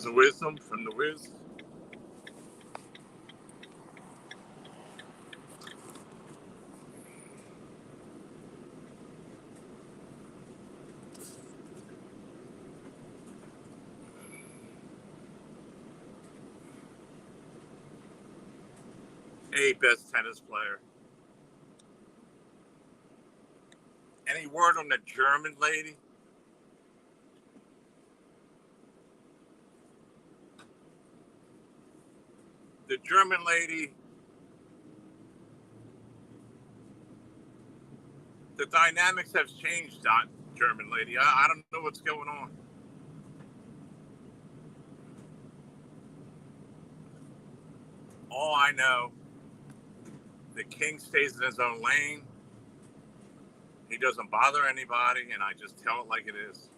Words of wisdom from the Wiz. Hey, best tennis player. Any word on the German lady? The German lady, the dynamics have changed on German lady. I don't know what's going on. All I know, the king stays in his own lane. He doesn't bother anybody, and I just tell it like it is.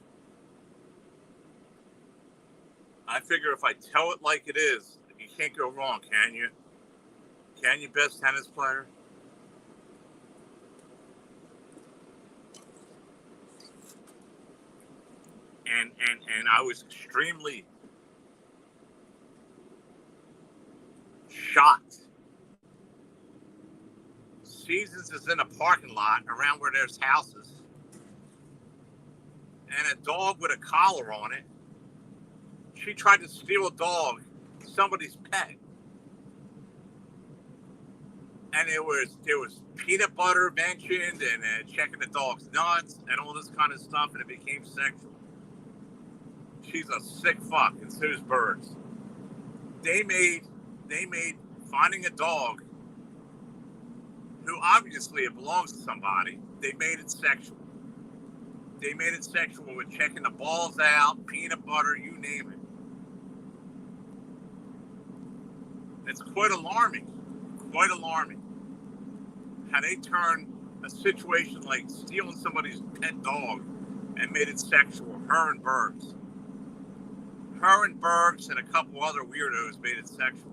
I figure if I tell it like it is, you can't go wrong, can you? Can you, best tennis player? And I was extremely shocked. Seasons is in a parking lot around where there's houses, and a dog with a collar on it. She tried to steal a dog, somebody's pet, and there was peanut butter mentioned, and checking the dog's nuts, and all this kind of stuff, and it became sexual. She's a sick fuck, and so's Bergs. They made finding a dog who obviously it belongs to somebody. They made it sexual. They made it sexual with checking the balls out, peanut butter, you name it. It's quite alarming. Quite alarming. How they turn a situation like stealing somebody's pet dog and made it sexual. Her and Bergs. Her and Bergs and a couple other weirdos made it sexual.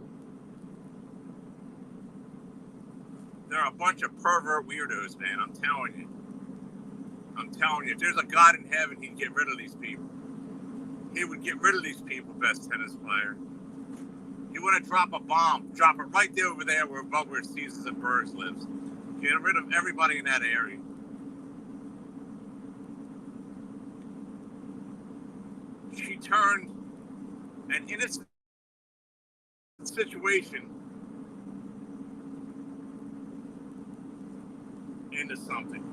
They're a bunch of pervert weirdos, man. I'm telling you. I'm telling you. If there's a God in heaven, he'd get rid of these people. He would get rid of these people, best tennis player. You want to drop a bomb, drop it right there over there above where Caesars and Bergs lives. Get rid of everybody in that area. She turned an innocent situation into something.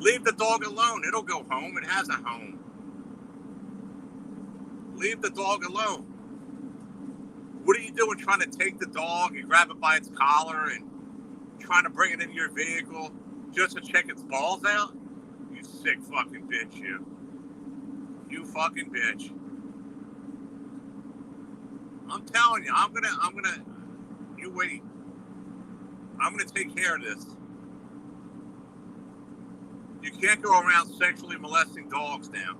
Leave the dog alone. It'll go home. It has a home. Leave the dog alone. What are you doing trying to take the dog and grab it by its collar and trying to bring it into your vehicle just to check its balls out? You sick fucking bitch, you. You fucking bitch. I'm telling you, I'm gonna, you wait. I'm gonna take care of this. You can't go around sexually molesting dogs now.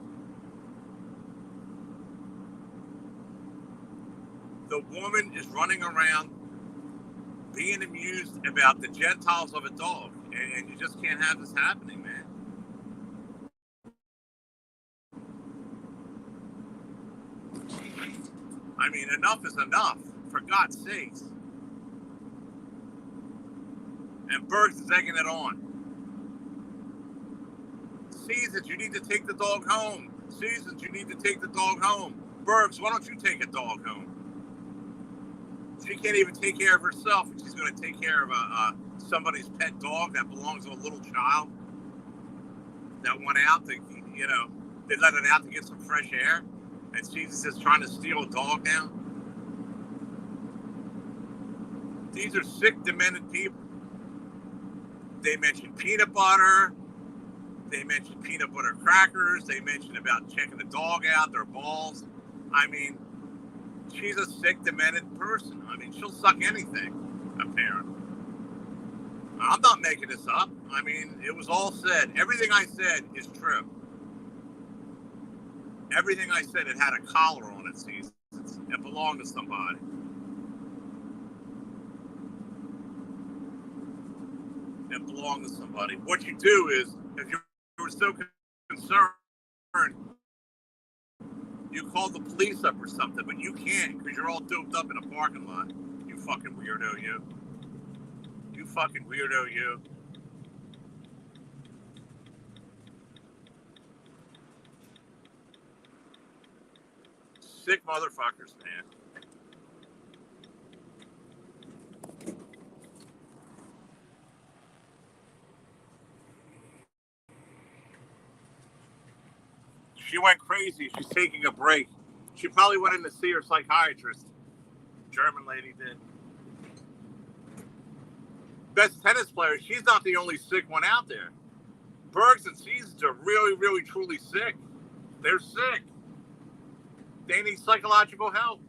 The woman is running around being amused about the genitals of a dog, and you just can't have this happening, man. I mean, enough is enough, for God's sakes. And Bergs is egging it on. Seasons, you need to take the dog home. Seasons, you need to take the dog home. Bergs, why don't you take a dog home? She can't even take care of herself, and she's going to take care of somebody's pet dog that belongs to a little child that went out to, they let it out to get some fresh air, and she's just trying to steal a dog now. These are sick, demented people. They mentioned peanut butter. They mentioned peanut butter crackers. They mentioned about checking the dog out, their balls. I mean, she's a sick, demented person. I mean, she'll suck anything, apparently. I'm not making this up. I mean, it was all said. Everything I said is true. Everything I said, it had a collar on it, Seasons. It belonged to somebody. It belonged to somebody. What you do is, if you're so concerned You call the police up or something, but you can't because you're all doped up in a parking lot. You fucking weirdo, you. You fucking weirdo, you. Sick motherfuckers, man. She went crazy. She's taking a break. She probably went in to see her psychiatrist. German lady did. Best tennis player. She's not the only sick one out there. Bergs and Seasons are really, really, truly sick. They're sick. They need psychological help.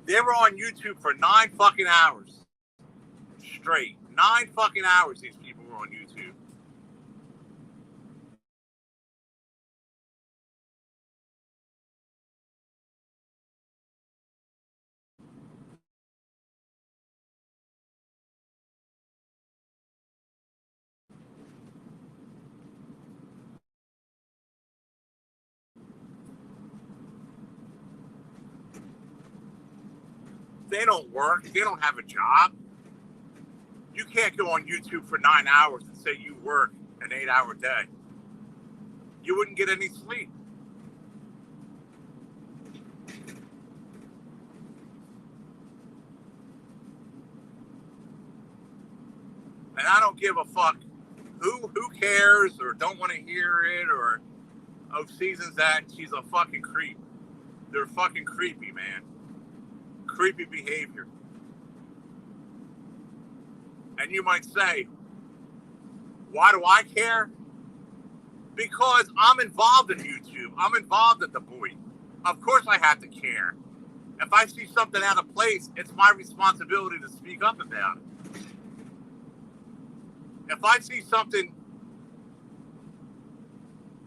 They were on YouTube for 9 fucking hours. Straight. 9 fucking hours these people were on YouTube. They don't work. They don't have a job. You can't go on YouTube for 9 hours and say you work an 8-hour day. You wouldn't get any sleep. And I don't give a fuck who cares or don't want to hear it or Seasons that. She's a fucking creep. They're fucking creepy, man. Creepy behavior. And you might say, why do I care? Because I'm involved in YouTube. I'm involved at the Boy. Of course I have to care. If I see something out of place, it's my responsibility to speak up about it. If I see something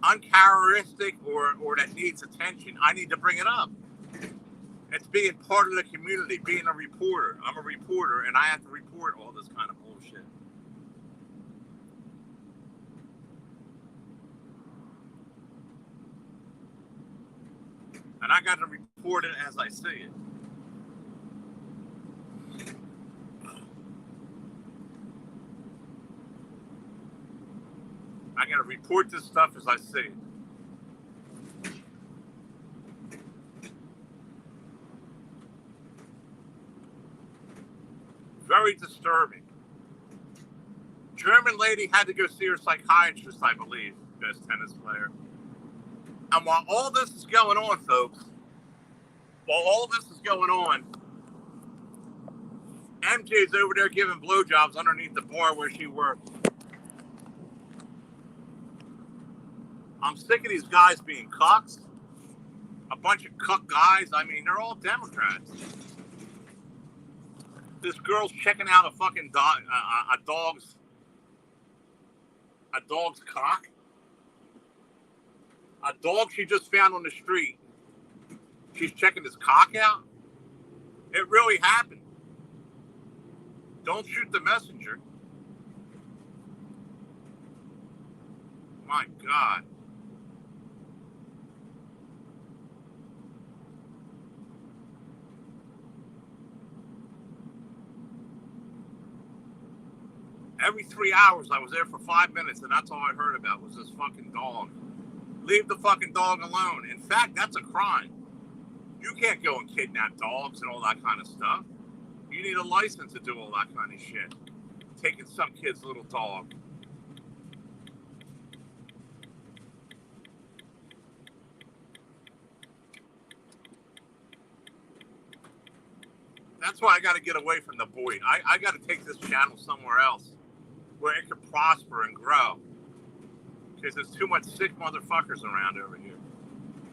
uncharacteristic or that needs attention, I need to bring it up. It's being part of the community, being a reporter. I'm a reporter, and I have to report all this kind of bullshit. And I got to report it as I see it. I got to report this stuff as I see it. Very disturbing. German lady had to go see her psychiatrist, I believe, best tennis player. And while all this is going on, folks, MJ's over there giving blowjobs underneath the bar where she works. I'm sick of these guys being cucks. A bunch of cuck guys. I mean, they're all Democrats. This girl's checking out a fucking dog, a dog's cock. A dog she just found on the street. She's checking his cock out. It really happened. Don't shoot the messenger. My God. Every 3 hours, I was there for 5 minutes, and that's all I heard about was this fucking dog. Leave the fucking dog alone. In fact, that's a crime. You can't go and kidnap dogs and all that kind of stuff. You need a license to do all that kind of shit. Taking some kid's little dog. That's why I got to get away from the Boy. I got to take this channel somewhere else where it could prosper and grow. Because there's too much sick motherfuckers around over here.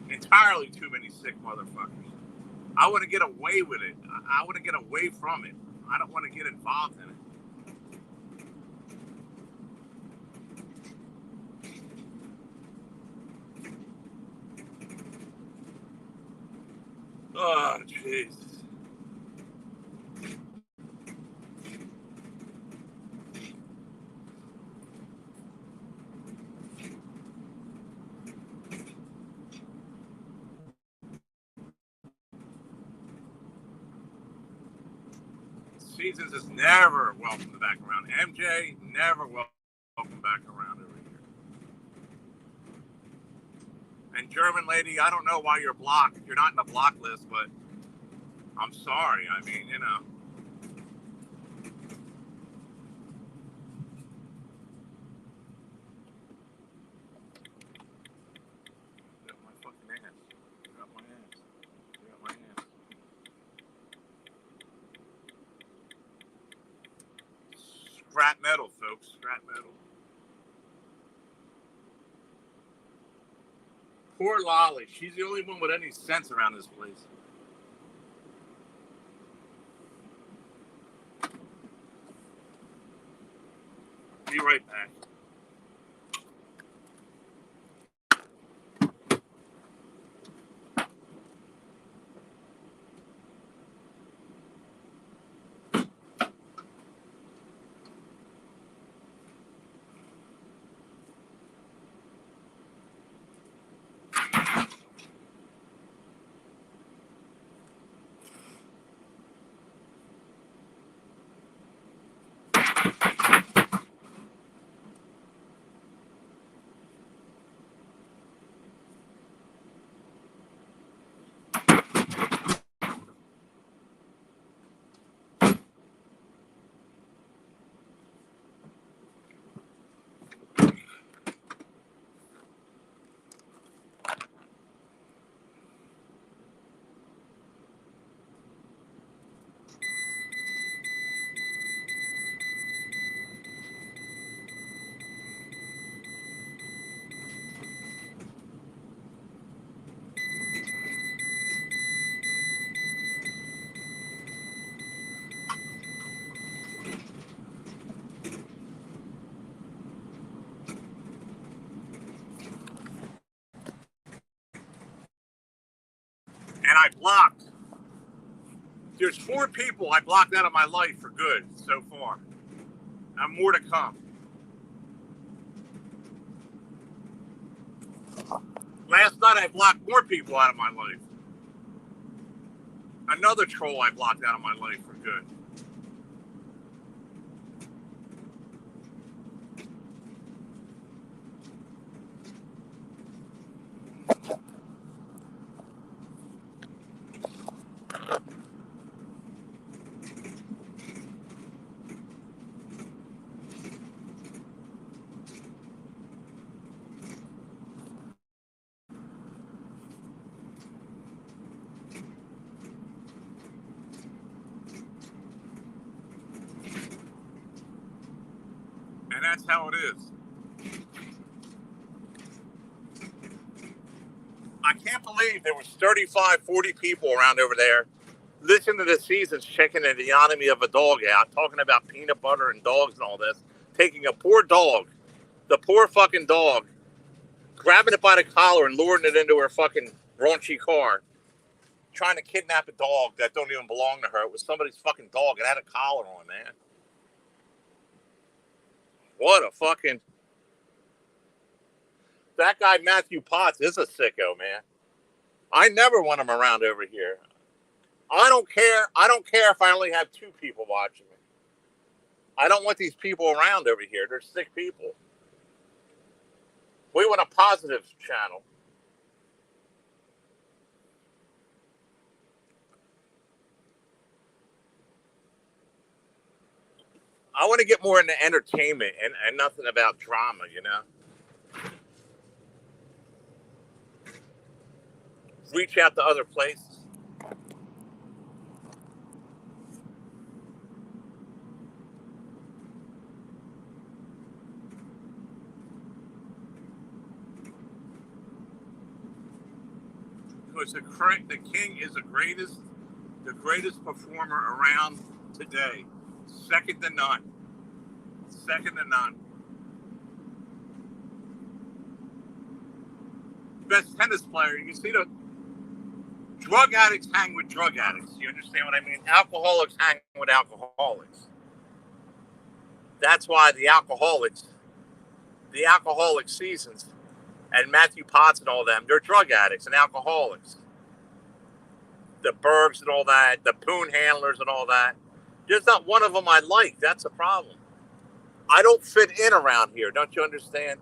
Entirely too many sick motherfuckers. I want to get away with it. I want to get away from it. I don't want to get involved in it. Oh, jeez. Seasons is never welcome back around. MJ, never welcome back around over here. And German lady, I don't know why you're blocked. You're not in the block list, but I'm sorry. I mean, you know. Get up my fucking ass. Get up my ass. Get up my ass. Scrap metal, folks. Scrap metal. Poor Lolly. She's the only one with any sense around this place. Be right back. And I blocked. There's 4 people I blocked out of my life for good so far. And more to come. Last night I blocked more people out of my life. Another troll I blocked out of my life for good. And that's how it is. I can't believe there was 35, 40 people around over there listening to the Seasons checking the anatomy of a dog out, talking about peanut butter and dogs and all this, taking a poor dog, the poor fucking dog, grabbing it by the collar and luring it into her fucking raunchy car, trying to kidnap a dog that don't even belong to her. It was somebody's fucking dog. It had a collar on, man. What a fucking... That guy, Matthew Potts, is a sicko, man. I never want him around over here. I don't care. I don't care if I only have 2 people watching me. I don't want these people around over here. They're sick people. We want a positive channel. I want to get more into entertainment and nothing about drama, you know? Reach out to other places. Because the king is the greatest performer around today. Second to none. Second to none. Best tennis player. You see, the drug addicts hang with drug addicts. You understand what I mean? Alcoholics hang with alcoholics. That's why the alcoholic Seasons and Matthew Potts and all them, they're drug addicts and alcoholics. The Bergs and all that, the Poon handlers and all that. There's not one of them I like. That's a problem. I don't fit in around here. Don't you understand?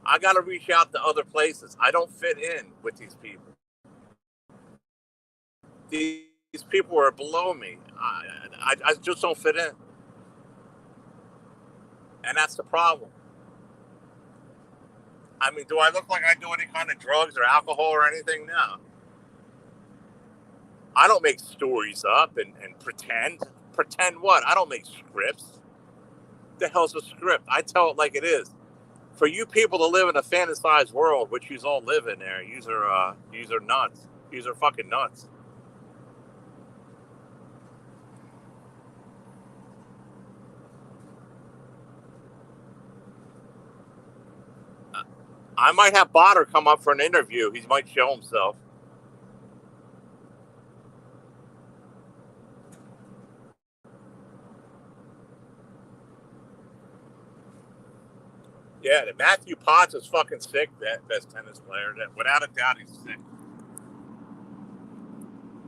I got to reach out to other places. I don't fit in with these people. These people are below me. I just don't fit in. And that's the problem. I mean, do I look like I do any kind of drugs or alcohol or anything? No. I don't make stories up and pretend. Pretend what? I don't make scripts. The hell's a script? I tell it like it is. For you people to live in a fantasized world, which you all live in there, yous are nuts. Yous are fucking nuts. I might have Botter come up for an interview. He might show himself. Yeah, Matthew Potts is fucking sick. That best tennis player. That without a doubt, he's sick.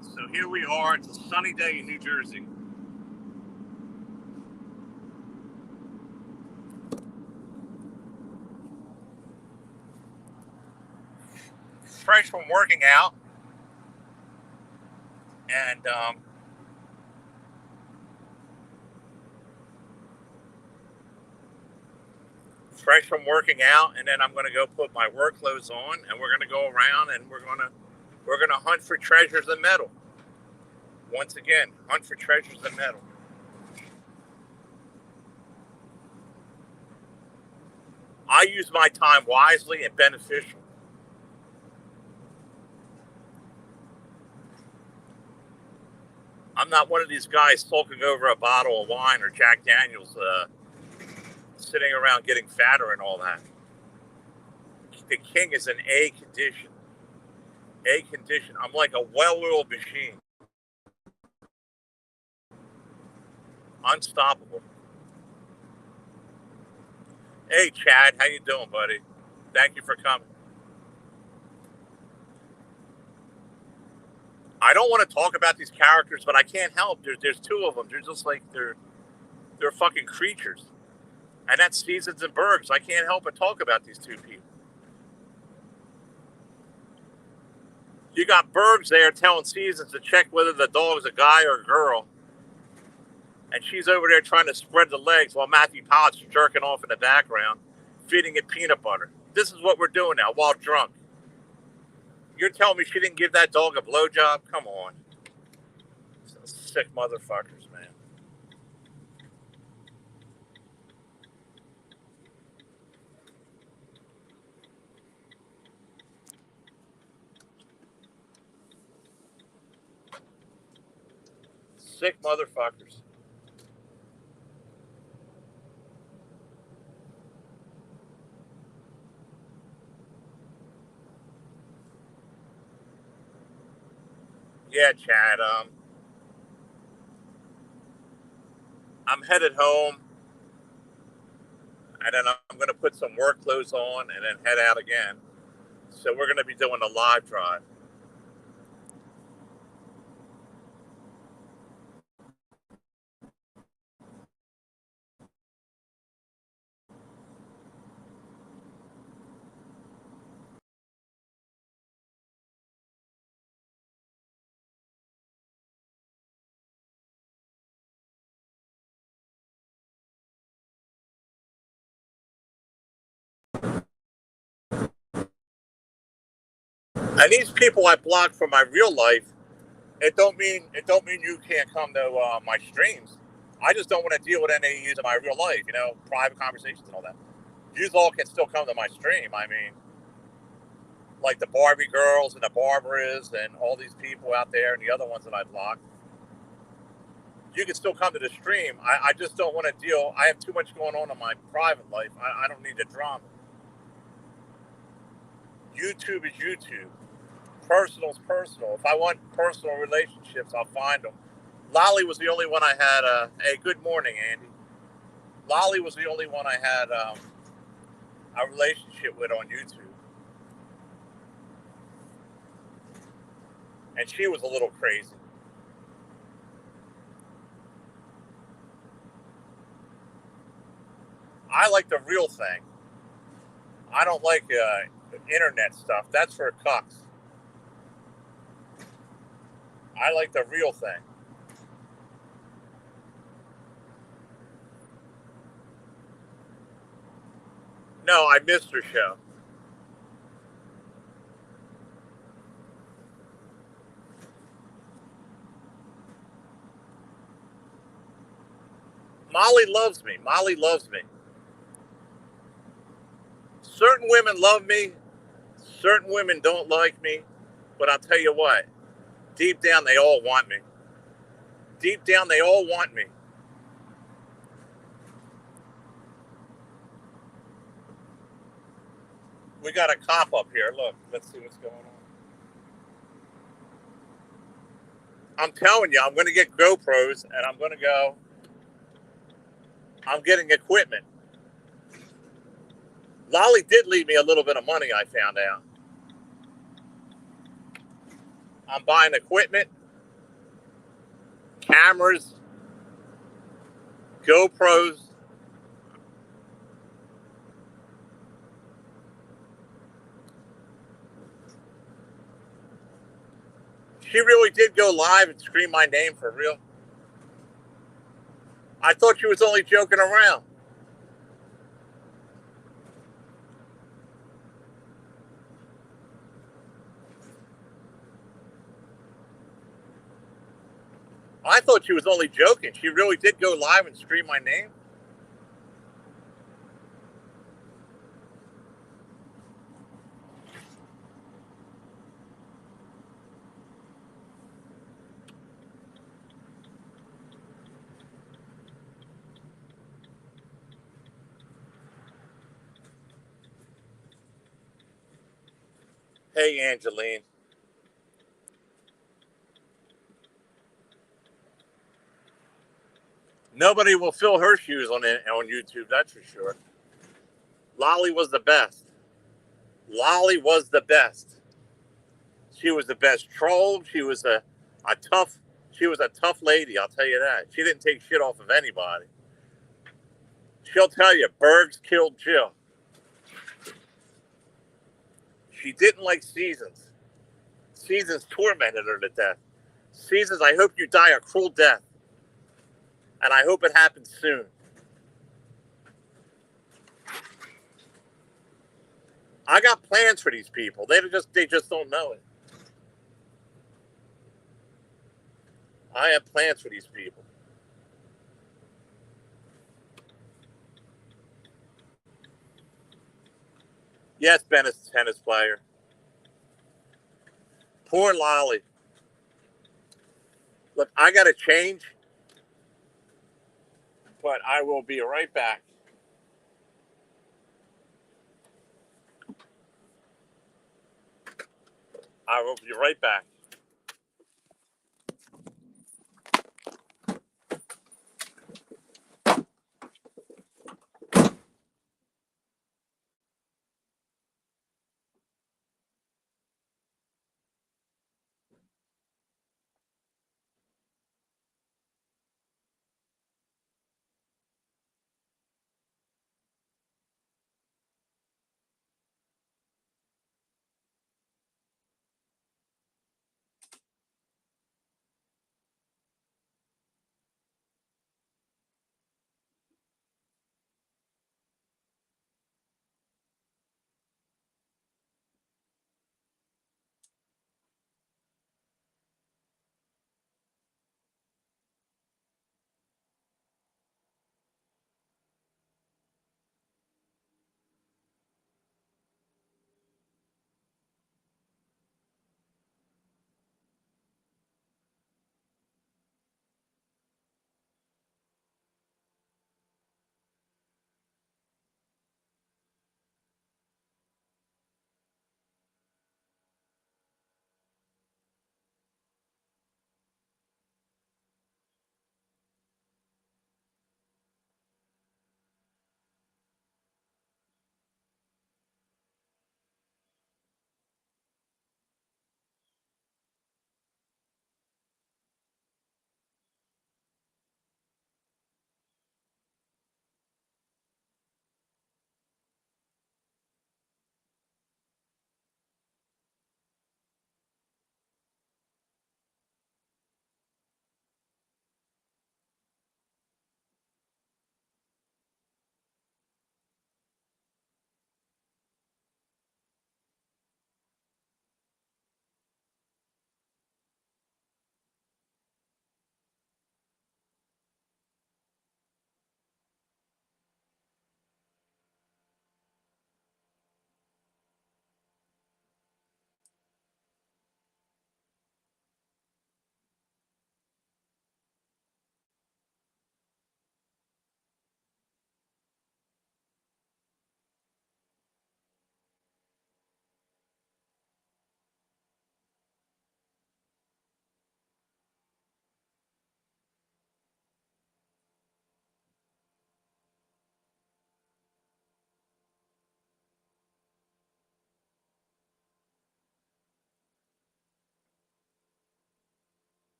So here we are. It's a sunny day in New Jersey. Fresh from working out, and fresh from working out, and then I'm going to go put my work clothes on, and we're going to go around, and we're going to hunt for treasures and metal. Once again, hunt for treasures and metal. I use my time wisely and beneficial. I'm not one of these guys sulking over a bottle of wine or Jack Daniels, sitting around getting fatter and all that. The king is in A condition. A condition. I'm like a well-oiled machine. Unstoppable. Hey, Chad, how you doing, buddy? Thank you for coming. I don't want to talk about these characters, but I can't help. There's two of them. They're just like they're fucking creatures, and that's Seasons and Bergs. I can't help but talk about these two people. You got Bergs there telling Seasons to check whether the dog's a guy or a girl, and she's over there trying to spread the legs while Matthew Potts is jerking off in the background, feeding it peanut butter. This is what we're doing now while drunk. You're telling me she didn't give that dog a blowjob? Come on. Sick motherfuckers, man. Sick motherfuckers. Yeah, Chad. I'm headed home, and then I'm going to put some work clothes on and then head out again. So we're going to be doing a live drive. And these people I blocked from my real life, it don't mean you can't come to my streams. I just don't want to deal with any of you in my real life, private conversations and all that. You all can still come to my stream. I mean, like the Barbie girls and the Barbaras and all these people out there and the other ones that I blocked. You can still come to the stream. I just don't want to deal. I have too much going on in my private life. I don't need the drama. YouTube is YouTube. Personal is personal. If I want personal relationships, I'll find them. Lolly was the only one I had. Hey, good morning, Andy. Lolly was the only one I had a relationship with on YouTube. And she was a little crazy. I like the real thing. I don't like internet stuff. That's for cucks. I like the real thing. No, I missed her show. Molly loves me. Molly loves me. Certain women love me. Certain women don't like me. But I'll tell you what, deep down, they all want me. Deep down, they all want me. We got a cop up here. Look, let's see what's going on. I'm telling you, I'm going to get GoPros and I'm going to go. I'm getting equipment. Lolly did leave me a little bit of money, I found out. I'm buying equipment, cameras, GoPros. She really did go live and scream my name for real. I thought she was only joking around. I thought she was only joking. She really did go live and scream my name. Hey, Angeline. Nobody will fill her shoes on YouTube, that's for sure. Lolly was the best. Lolly was the best. She was the best troll. A tough she was a tough lady, I'll tell you that. She didn't take shit off of anybody. She'll tell you, Bergs killed Jill. She didn't like Seasons. Seasons tormented her to death. Seasons, I hope you die a cruel death. And I hope it happens soon. I got plans for these people. They just don't know it. I have plans for these people. Yes, Ben is a tennis player. Poor Lolly. Look, I got to change, but I will be right back. I will be right back.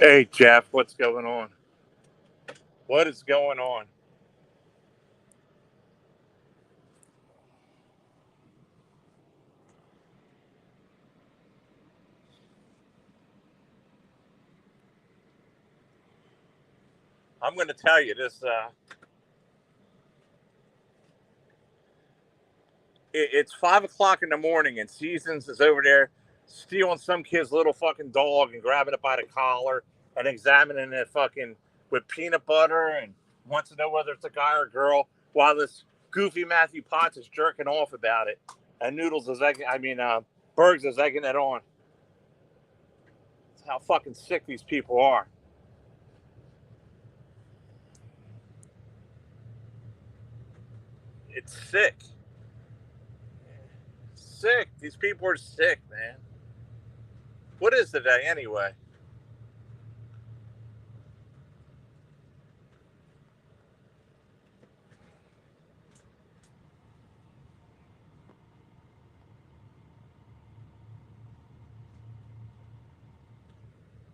Hey, Jeff, what's going on? What is going on? I'm going to tell you this. It's 5 o'clock in the morning, and Seasons is over there stealing some kid's little fucking dog and grabbing it by the collar and examining it fucking with peanut butter and wants to know whether it's a guy or a girl, while this goofy Matthew Potts is jerking off about it, and Noodles is Bergs is egging it on. That's how fucking sick these people are. It's sick. Sick. These people are sick, man. What is today anyway?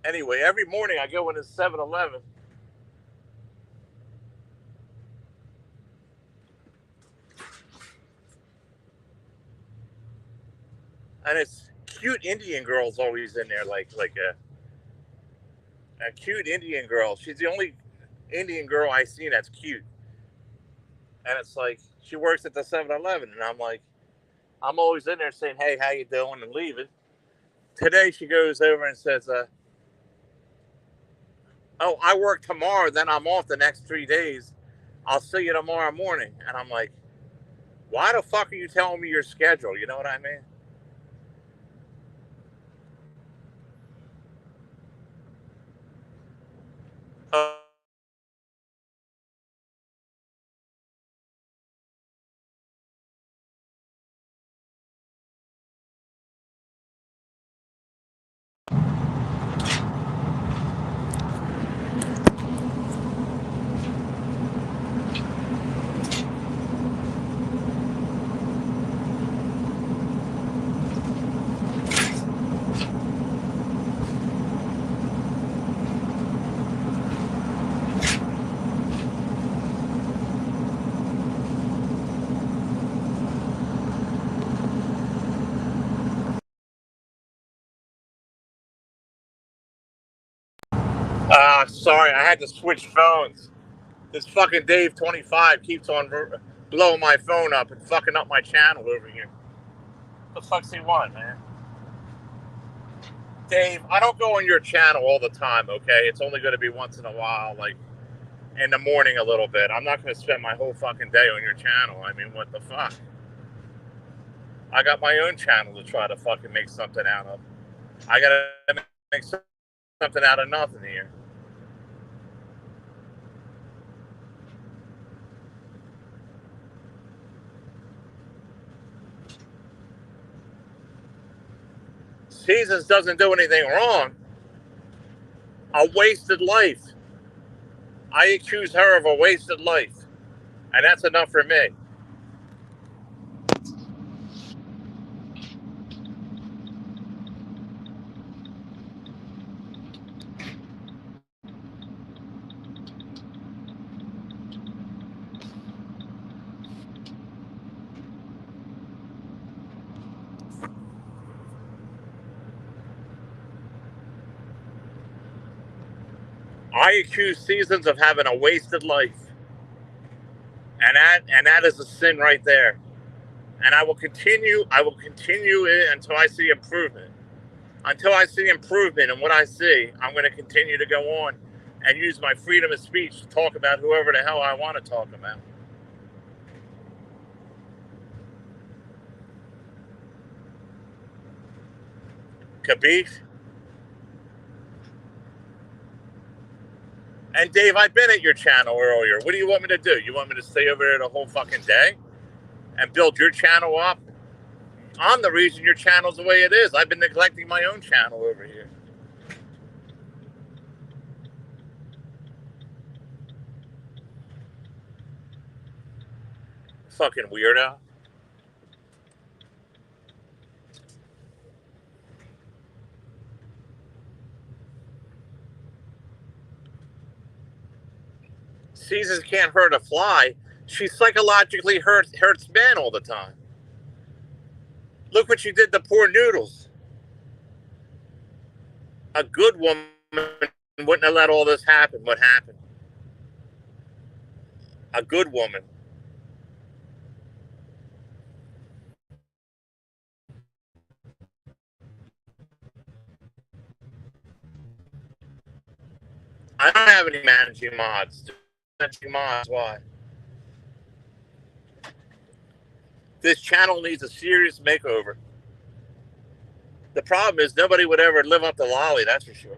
Anyway, every morning I go into 7-Eleven. And it's cute Indian girls always in there, like a cute Indian girl. She's the only Indian girl I see that's cute. And it's like she works at the 7-Eleven, and I'm like, I'm always in there saying, "Hey, how you doing?" and leaving. Today she goes over and says, "Oh, I work tomorrow, then I'm off the next 3 days. I'll see you tomorrow morning." And I'm like, "Why the fuck are you telling me your schedule?" You know what I mean? Uh, sorry, I had to switch phones. This fucking Dave 25 keeps on blowing my phone up and fucking up my channel over here. What the fuck's he want, man? Dave, I don't go on your channel all the time, okay? It's only going to be once in a while, like in the morning a little bit. I'm not going to spend my whole fucking day on your channel. I mean, what the fuck? I got my own channel to try to fucking make something out of. I got to make something out of nothing here. Seasons doesn't do anything wrong. A wasted life. I accuse her of a wasted life. And that's enough for me. I accuse Seasons of having a wasted life. And that is a sin right there. And I will continue it until I see improvement. Until I see improvement in what I see, I'm going to continue to go on and use my freedom of speech to talk about whoever the hell I want to talk about. Kabish? And Dave, I've been at your channel earlier. What do you want me to do? You want me to stay over there the whole fucking day and build your channel up? I'm the reason your channel's the way it is. I've been neglecting my own channel over here. Fucking weirdo. Seasons can't hurt a fly. She psychologically hurts men all the time. Look what you did to poor Noodles. A good woman wouldn't have let all this happen. What happened? A good woman. I don't have any managing mods. Managing mods, why? This channel needs a serious makeover. The problem is nobody would ever live up to Lolly, that's for sure.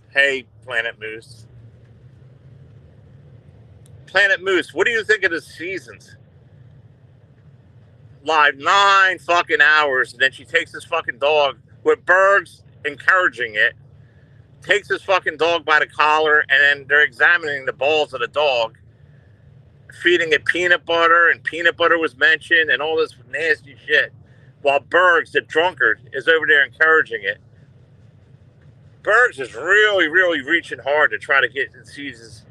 Hey, Planet Moose. Planet Moose, what do you think of the seasons? Live 9 fucking hours, and then she takes this fucking dog with Bergs encouraging it, takes this fucking dog by the collar, and then they're examining the balls of the dog, feeding it peanut butter, and peanut butter was mentioned, and all this nasty shit. While Bergs, the drunkard, is over there encouraging it. Bergs is really, really reaching hard to try to get in Caesar's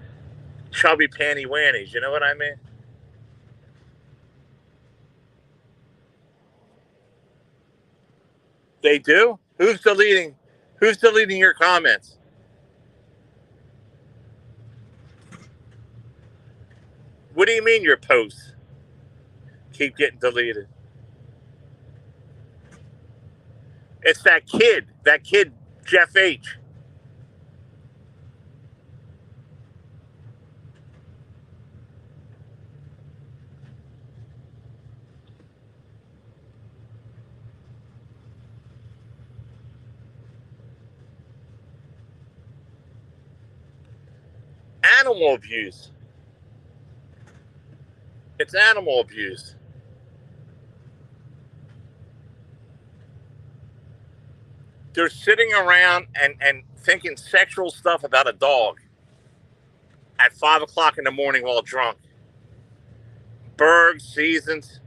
chubby panty wannies. You know what I mean? They do? Who's deleting your comments? What do you mean your posts keep getting deleted? It's that kid, Jeff H. Animal abuse. It's animal abuse. They're sitting around and thinking sexual stuff about a dog at 5 o'clock in the morning while drunk. Bergs, Seasons.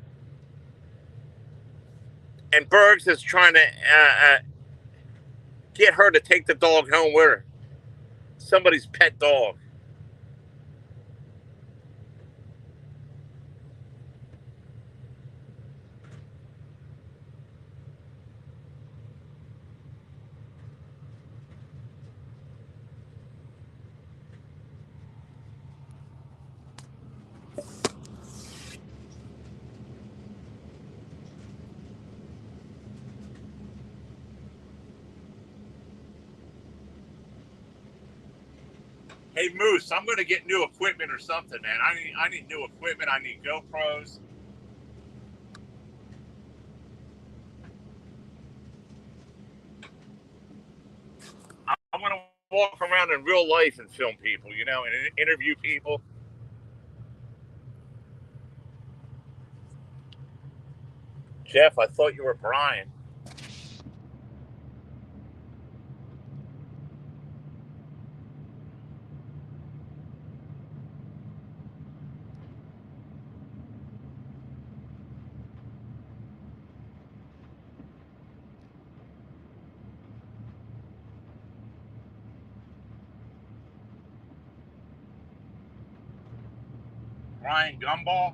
And Bergs is trying to get her to take the dog home with her. Somebody's pet dog. Hey Moose, I'm gonna get new equipment or something, man. I need new equipment. I need GoPros. I want to walk around in real life and film people, you know, and interview people. Jeff, I thought you were Brian. Brian Gumball.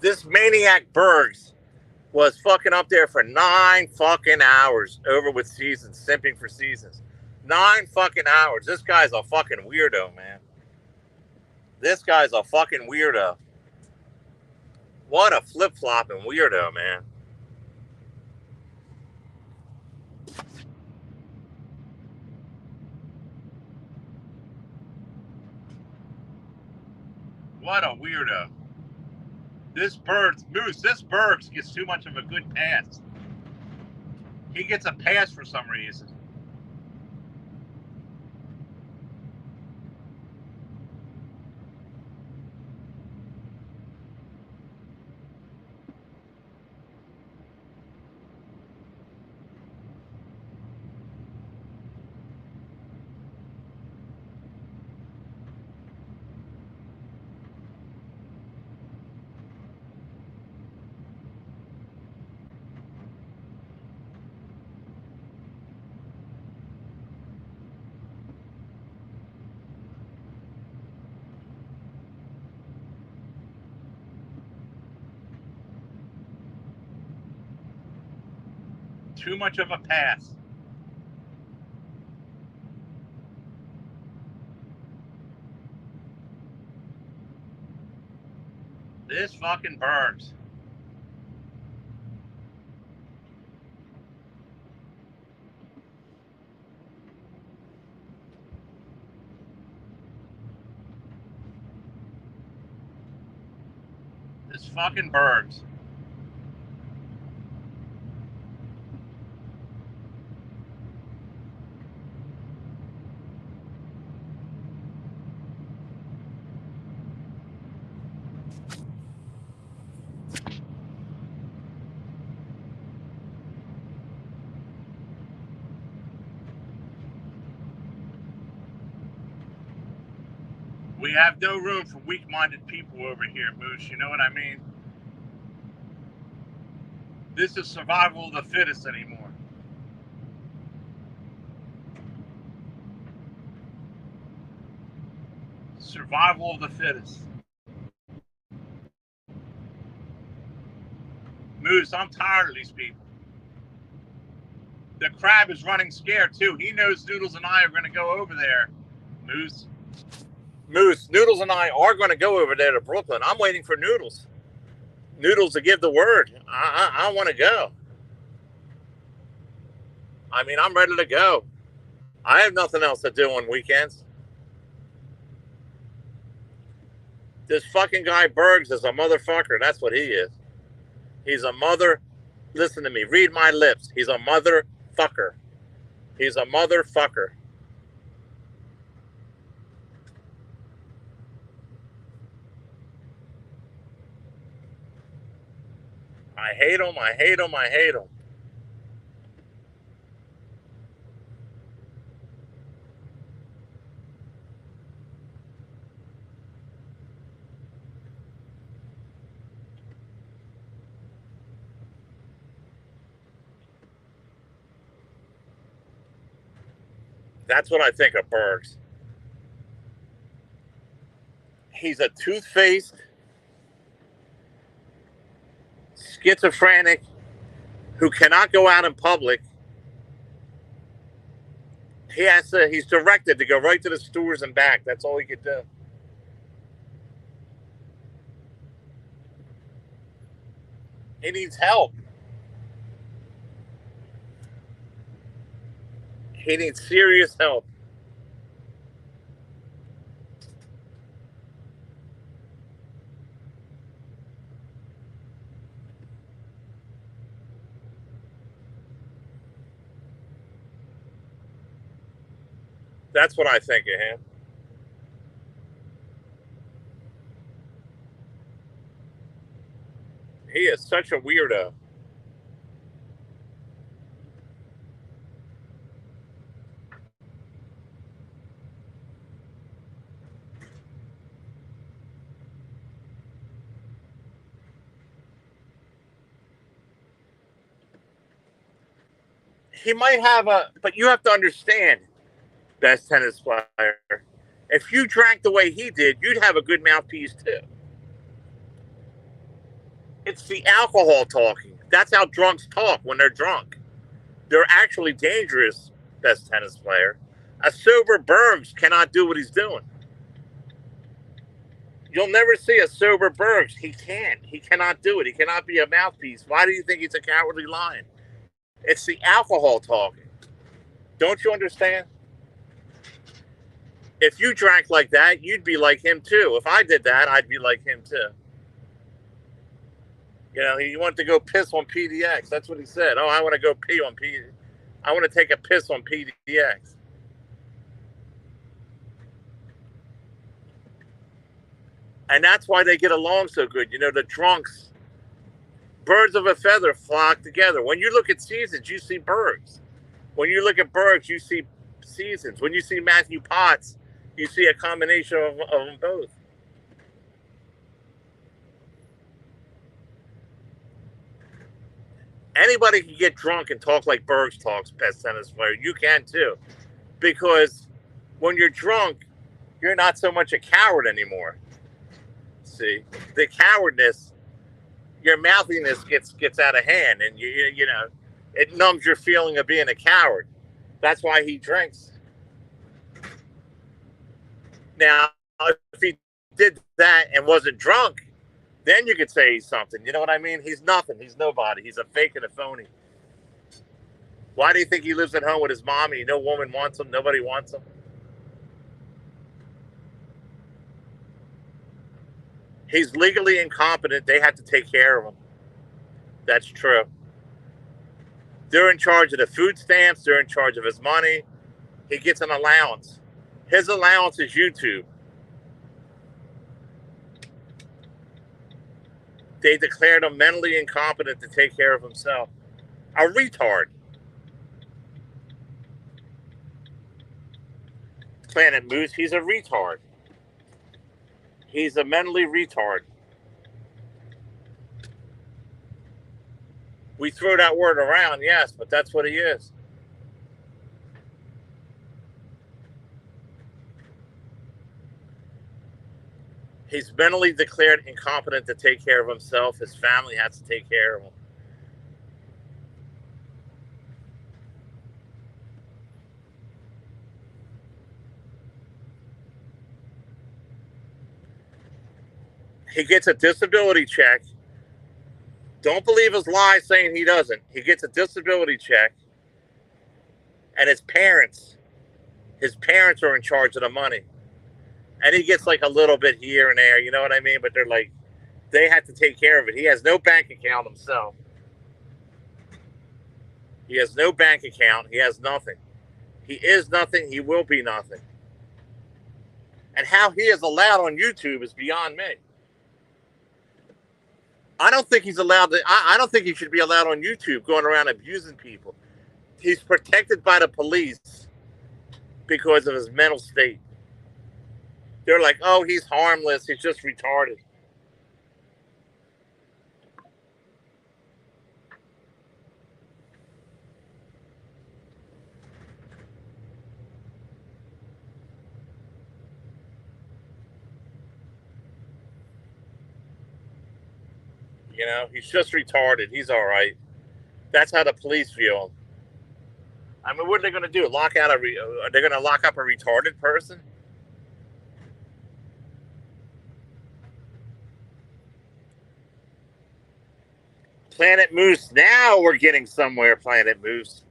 This maniac Bergs was fucking up there for 9 fucking hours over with Seasons, simping for Seasons. 9 fucking hours. This guy's a fucking weirdo, man. This guy's a fucking weirdo. What a flip-flopping weirdo, man. What a weirdo. This Bergs gets too much of a good pass. He gets a pass for some reason. Too much of a pass. This fucking Bergs. This fucking Bergs. We have no room for weak-minded people over here, Moose. You know what I mean? This is survival of the fittest anymore. Survival of the fittest. Moose, I'm tired of these people. The crab is running scared, too. He knows Noodles and I are going to go over there, Moose. Moose, Noodles and I are going to go over there to Brooklyn. I'm waiting for Noodles. Noodles to give the word. I want to go. I mean, I'm ready to go. I have nothing else to do on weekends. This fucking guy Bergs is a motherfucker. That's what he is. He's a mother. Listen to me. Read my lips. He's a motherfucker. He's a motherfucker. I hate him. I hate him. I hate him. That's what I think of Bergs. He's a tooth-faced, schizophrenic who cannot go out in public. He's directed to go right to the stores and back. That's all he could do. He needs help. He needs serious help. That's what I think of him. He is such a weirdo. He might have but you have to understand, best tennis player, if you drank the way he did, you'd have a good mouthpiece too. It's the alcohol talking. That's how drunks talk when they're drunk. They're actually dangerous, best tennis player. A sober Bergs cannot do what he's doing. You'll never see a sober Bergs. He can't. He cannot do it. He cannot be a mouthpiece. Why do you think he's a cowardly lion? It's the alcohol talking. Don't you understand? If you drank like that, you'd be like him too. If I did that, I'd be like him too. You know, he wanted to go piss on PDX. That's what he said. Oh, I want to go pee on PDX. I want to take a piss on PDX. And that's why they get along so good. You know, the drunks, birds of a feather flock together. When you look at Seasons, you see Bergs. When you look at Bergs, you see Seasons. When you see Matthew Potts, you see a combination of them both. Anybody can get drunk and talk like Bergs talks, best tennis player. You can too. Because when you're drunk, you're not so much a coward anymore. See, the cowardness, your mouthiness gets out of hand, and you know, It numbs your feeling of being a coward. That's why he drinks. Now, if he did that and wasn't drunk, then you could say he's something. You know what I mean? He's nothing. He's nobody. He's a fake and a phony. Why do you think he lives at home with his mommy? No woman wants him. Nobody wants him. He's legally incompetent. They have to take care of him. That's true. They're in charge of the food stamps. They're in charge of his money. He gets an allowance. His allowance is YouTube. They declared him mentally incompetent to take care of himself. A retard. Planet Moose, he's a retard. He's a mentally retard. We throw that word around, yes, but that's what he is. He's mentally declared incompetent to take care of himself. His family has to take care of him. He gets a disability check. Don't believe his lies saying he doesn't. He gets a disability check. And his parents are in charge of the money. And he gets like a little bit here and there, you know what I mean? But they're like, they have to take care of it. He has no bank account himself. He has no bank account. He has nothing. He is nothing. He will be nothing. And how he is allowed on YouTube is beyond me. I don't think he's allowed to. I don't think he should be allowed on YouTube going around abusing people. He's protected by the police because of his mental state. They're like, oh, he's harmless. He's just retarded. You know, he's just retarded. He's all right. That's how the police feel. I mean, what are they going to do? Are they going to lock up a retarded person? Planet Moose, now we're getting somewhere, Planet Moose.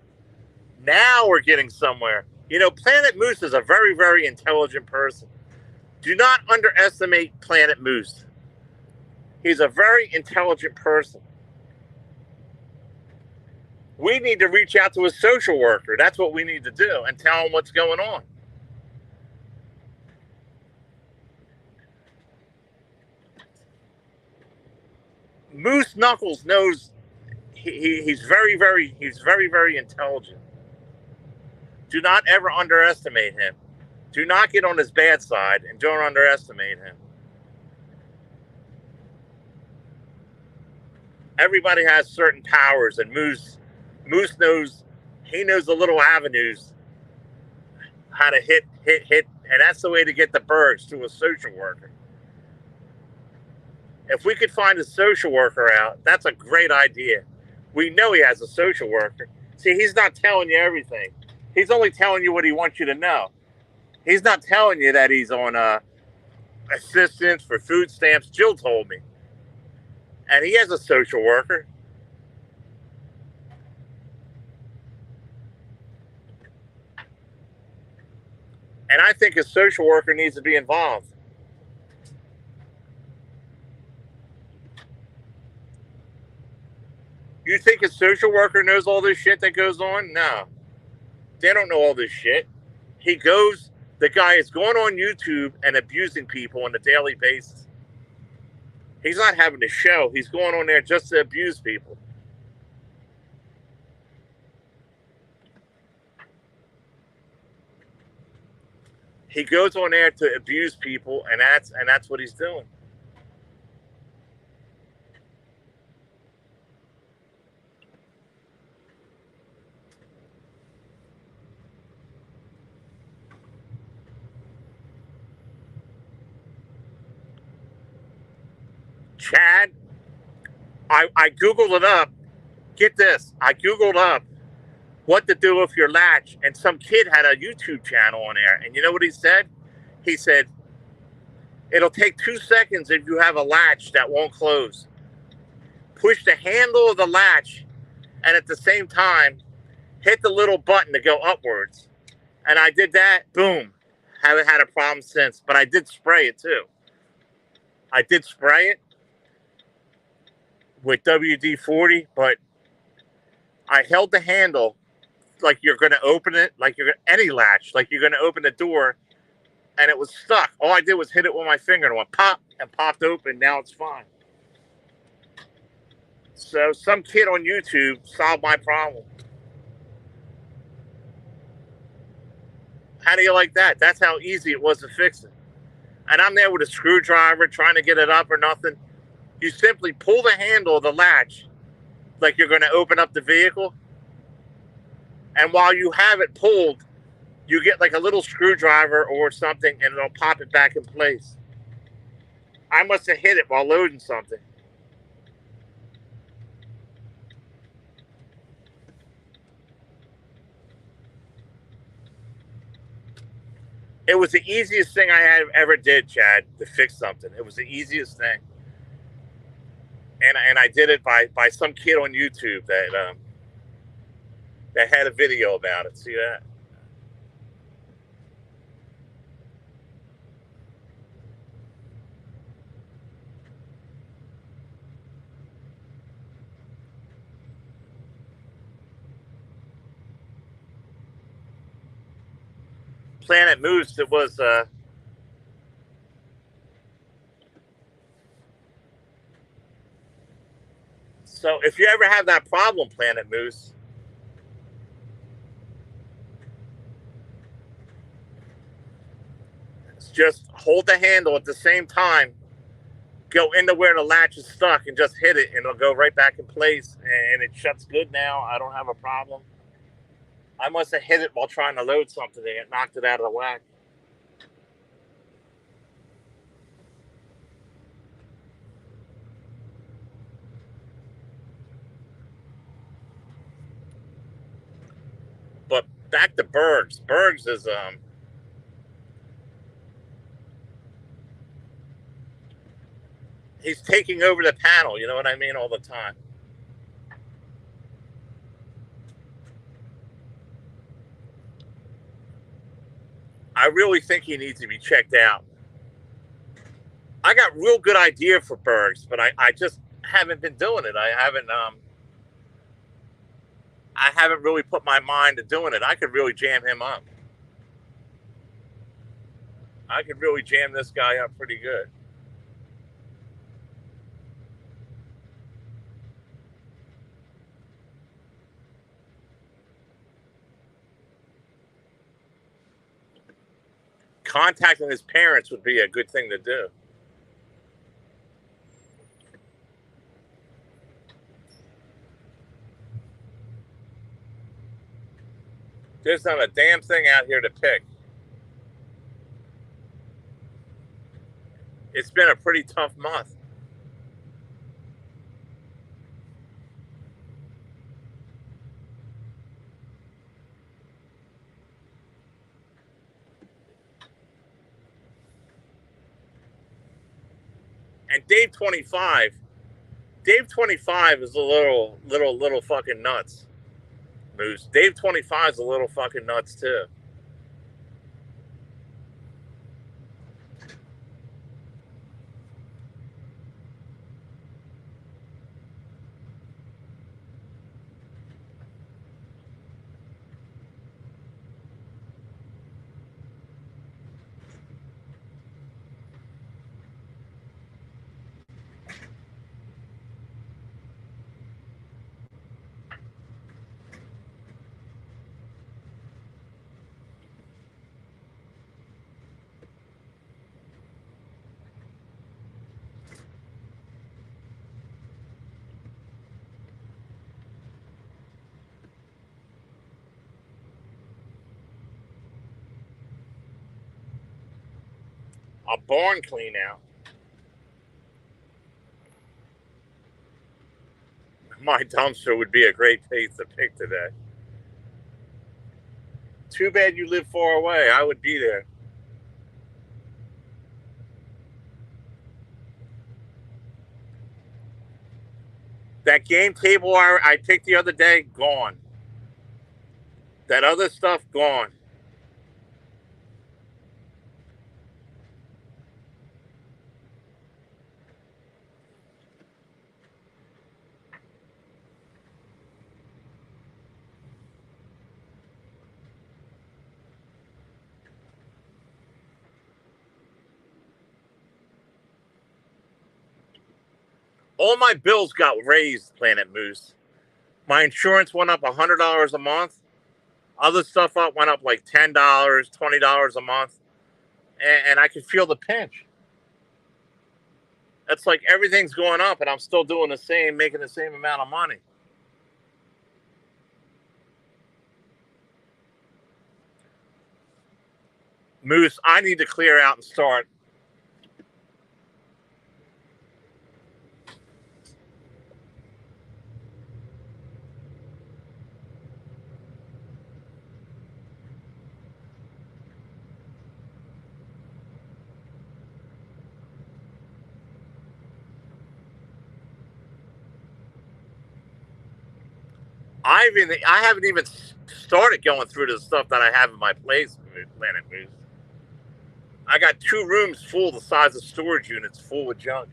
Now we're getting somewhere. You know, Planet Moose is a very, very intelligent person. Do not underestimate Planet Moose. He's a very intelligent person. We need to reach out to a social worker. That's what we need to do and tell him what's going on. Moose Knuckles knows he's very, very intelligent. Do not ever underestimate him. Do not get on his bad side and don't underestimate him. Everybody has certain powers, and Moose knows. He knows the little avenues how to hit, and that's the way to get the Bergs to a social worker. If we could find a social worker out, that's a great idea. We know he has a social worker. See, he's not telling you everything. He's only telling you what he wants you to know. He's not telling you that he's on assistance for food stamps. Jill told me. And he has a social worker. And I think a social worker needs to be involved. You think a social worker knows all this shit that goes on? No. They don't know all this shit. The guy is going on YouTube and abusing people on a daily basis. He's not having a show. He's going on there just to abuse people. He goes on there to abuse people, and that's what he's doing. Chad, I Googled it up. Get this. I Googled up what to do with your latch, and some kid had a YouTube channel on there. And you know what he said? He said, it'll take 2 seconds if you have a latch that won't close. Push the handle of the latch, and at the same time, hit the little button to go upwards. And I did that, boom. Haven't had a problem since, but I did spray it too. I did spray it with WD-40, but I held the handle like you're going to open it, like you're any latch, like you're going to open the door, and it was stuck. All I did was hit it with my finger, and it went pop and popped open. Now it's fine. So some kid on YouTube solved my problem. How do you like that? That's how easy it was to fix it. And I'm there with a screwdriver trying to get it up or nothing. You simply pull the handle of the latch like you're going to open up the vehicle. And while you have it pulled, you get like a little screwdriver or something, and it'll pop it back in place. I must have hit it while loading something. It was the easiest thing I ever did, Chad, to fix something. It was the easiest thing. And I did it by some kid on YouTube that had a video about it. See that? Planet Moose, it was so if you ever have that problem, Planet Moose, just hold the handle at the same time, go into where the latch is stuck, and just hit it, and it'll go right back in place, and it shuts good now. I don't have a problem. I must have hit it while trying to load something, and it knocked it out of the whack. But back to Bergs. Bergs is he's taking over the panel. You know what I mean? All the time. I really think he needs to be checked out. I got real good idea for Bergs, but I just haven't been doing it. I haven't really put my mind to doing it. I could really jam him up. I could really jam this guy up pretty good. Contacting his parents would be a good thing to do. There's not a damn thing out here to pick. It's been a pretty tough month. And Dave 25 is a little fucking nuts. Moose. Dave 25 is a little fucking nuts too. A barn clean out. My dumpster would be a great place to pick today. Too bad you live far away. I would be there. That game table I picked the other day, gone. That other stuff, gone. All my bills got raised, Planet Moose. My insurance went up $100 a month. Other stuff went up like $10, $20 a month. And I could feel the pinch. It's like everything's going up and I'm still doing the same, making the same amount of money. Moose, I need to clear out and start. I haven't even started going through the stuff that I have in my place, Planet Moose. I got 2 rooms full, the size of storage units, full with junk.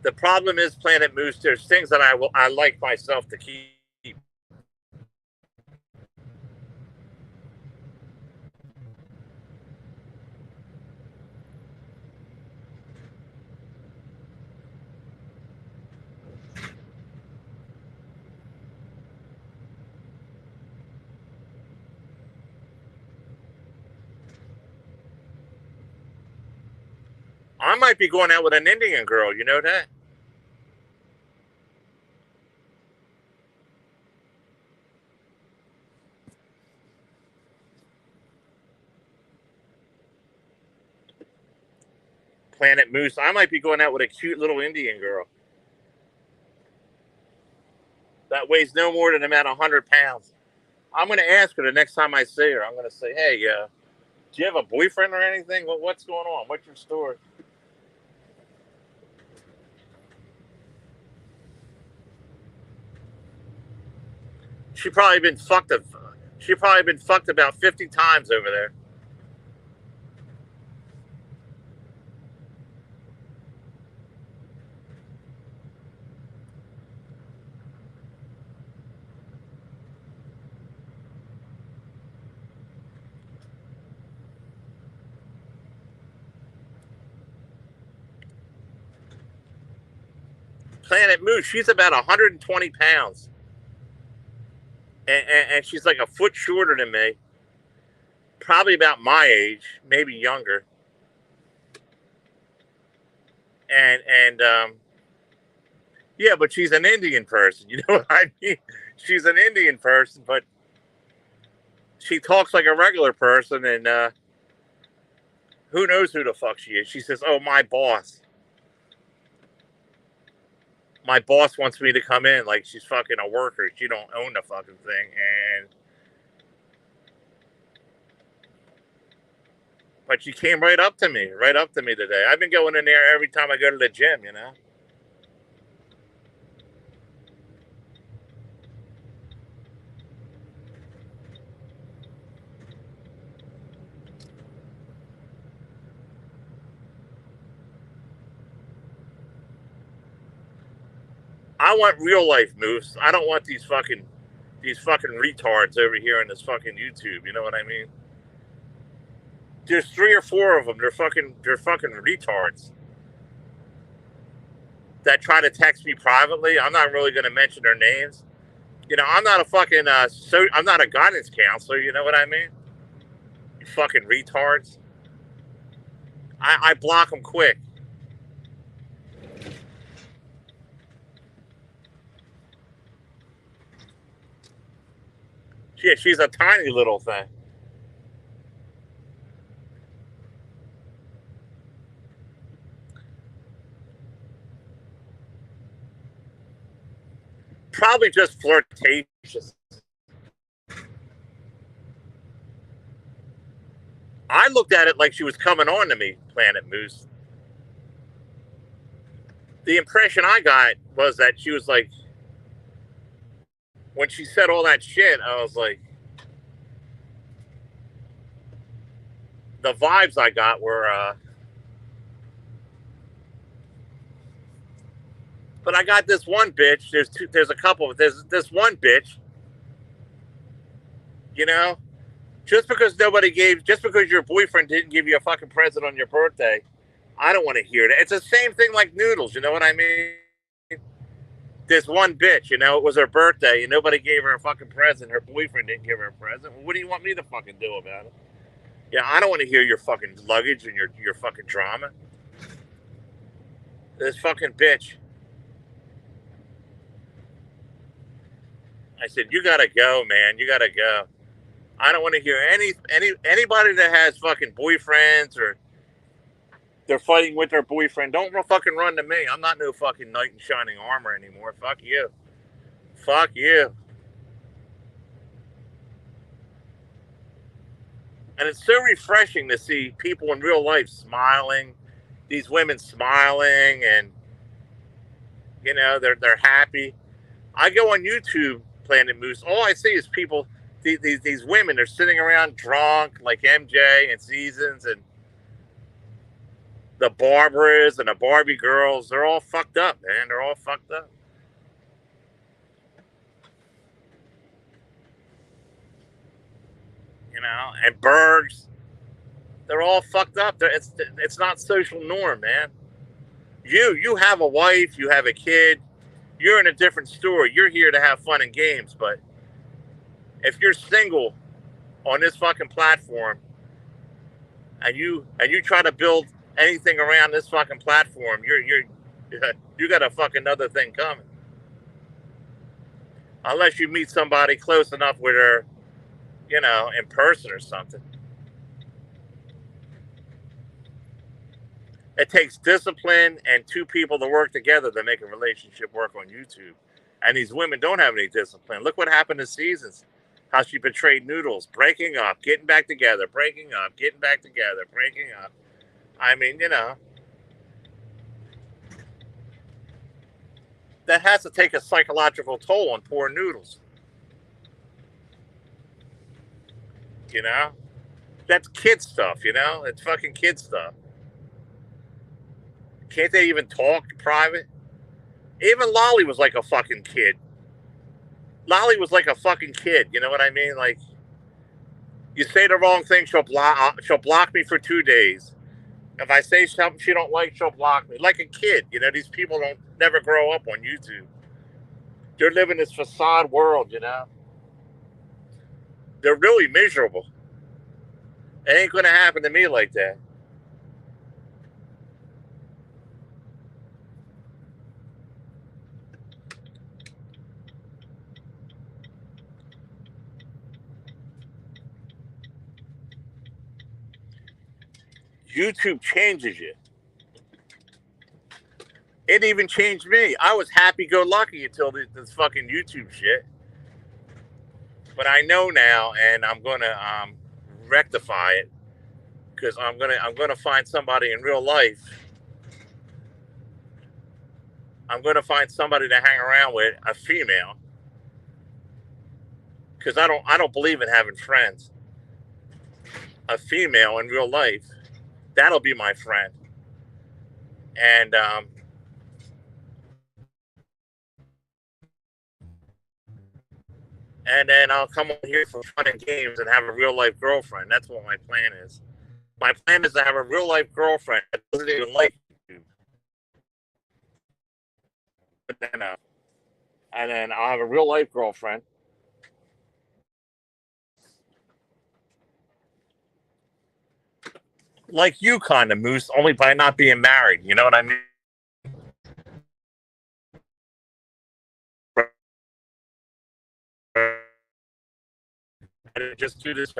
The problem is, Planet Moose, there's things that I like myself to keep. I might be going out with an Indian girl, you know that? Planet Moose, I might be going out with a cute little Indian girl that weighs no more than about 100 pounds. I'm going to ask her the next time I see her. I'm going to say, hey, do you have a boyfriend or anything? What's going on? What's your story? She probably been fucked. She probably been fucked about 50 times over there. Planet Moose, she's about 120 pounds. And she's like a foot shorter than me. Probably about my age, maybe younger. And yeah, but she's an Indian person. You know what I mean? She's an Indian person, but she talks like a regular person, and who knows who the fuck she is. She says, oh, my boss. My boss wants me to come in like she's fucking a worker. She don't own the fucking thing. But she came right up to me today. I've been going in there every time I go to the gym, you know? I want real life moves. I don't want these fucking retards over here in this fucking YouTube. You know what I mean? There's 3 or 4 of them. They're fucking retards that try to text me privately. I'm not really going to mention their names. You know, I'm not a fucking I'm not a guidance counselor. You know what I mean? You fucking retards. I block them quick. Yeah, she's a tiny little thing. Probably just flirtatious. I looked at it like she was coming on to me, Planet Moose. The impression I got was that she was like, when she said all that shit, I was like, the vibes I got were, but I got this one bitch. There's a couple. There's this one bitch, you know, just because your boyfriend didn't give you a fucking present on your birthday, I don't want to hear that. It's the same thing like noodles. You know what I mean? This one bitch, it was her birthday and nobody gave her a fucking present. Her boyfriend didn't give her a present. Well, what do you want me to fucking do about it? Yeah, I don't want to hear your fucking luggage and your fucking drama. This fucking bitch. I said, you gotta go, man. You gotta go. I don't want to hear anybody that has fucking boyfriends or they're fighting with their boyfriend. Don't fucking run to me. I'm not no fucking knight in shining armor anymore. Fuck you. Fuck you. And it's so refreshing to see people in real life smiling, these women smiling, and they're happy. I go on YouTube, Planet Moose. All I see is people, these women. They're sitting around drunk, like MJ and Seasons and the Barbaras and the Barbie girls. They're all fucked up, man. They're all fucked up. And Bergs. They're all fucked up. It's not social norm, man. You have a wife, you have a kid, you're in a different story. You're here to have fun and games, but if you're single on this fucking platform and you try to build anything around this fucking platform, you got a fucking other thing coming. Unless you meet somebody close enough with her, in person or something. It takes discipline and two people to work together to make a relationship work on YouTube. And these women don't have any discipline. Look what happened to Seasons. How she betrayed Noodles, breaking up, getting back together, breaking up, getting back together, breaking up. I mean, that has to take a psychological toll on poor Noodles. You know? That's kid stuff, It's fucking kid stuff. Can't they even talk private? Even Lolly was like a fucking kid. Lolly was like a fucking kid. You know what I mean? Like, you say the wrong thing, she'll block me for 2 days. If I say something she don't like, she'll block me. Like a kid. These people don't never grow up on YouTube. They're living this facade world. They're really miserable. It ain't gonna happen to me like that. YouTube changes you. It even changed me. I was happy-go-lucky until this fucking YouTube shit. But I know now, and I'm gonna rectify it because I'm gonna find somebody in real life. I'm gonna find somebody to hang around with, a female, because I don't believe in having friends. A female in real life, that'll be my friend, and then I'll come on here for fun and games and have a real life girlfriend. That's what my plan is. My plan is to have a real life girlfriend that doesn't even like you. And then I'll have a real life girlfriend. Like you, kind of, Moose, only by not being married. You know what I mean? and just do this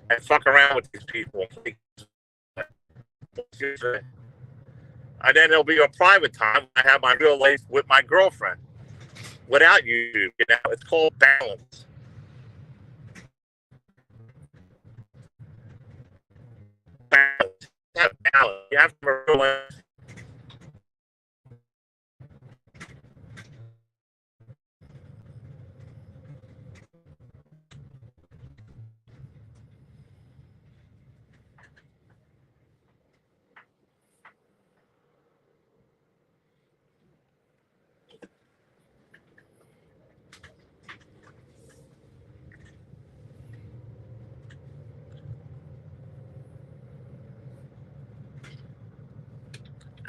and fuck around with these people. And then there'll be a private time when I have my real life with my girlfriend without YouTube. You know, it's called balance. Balance. Balance. You have to realize.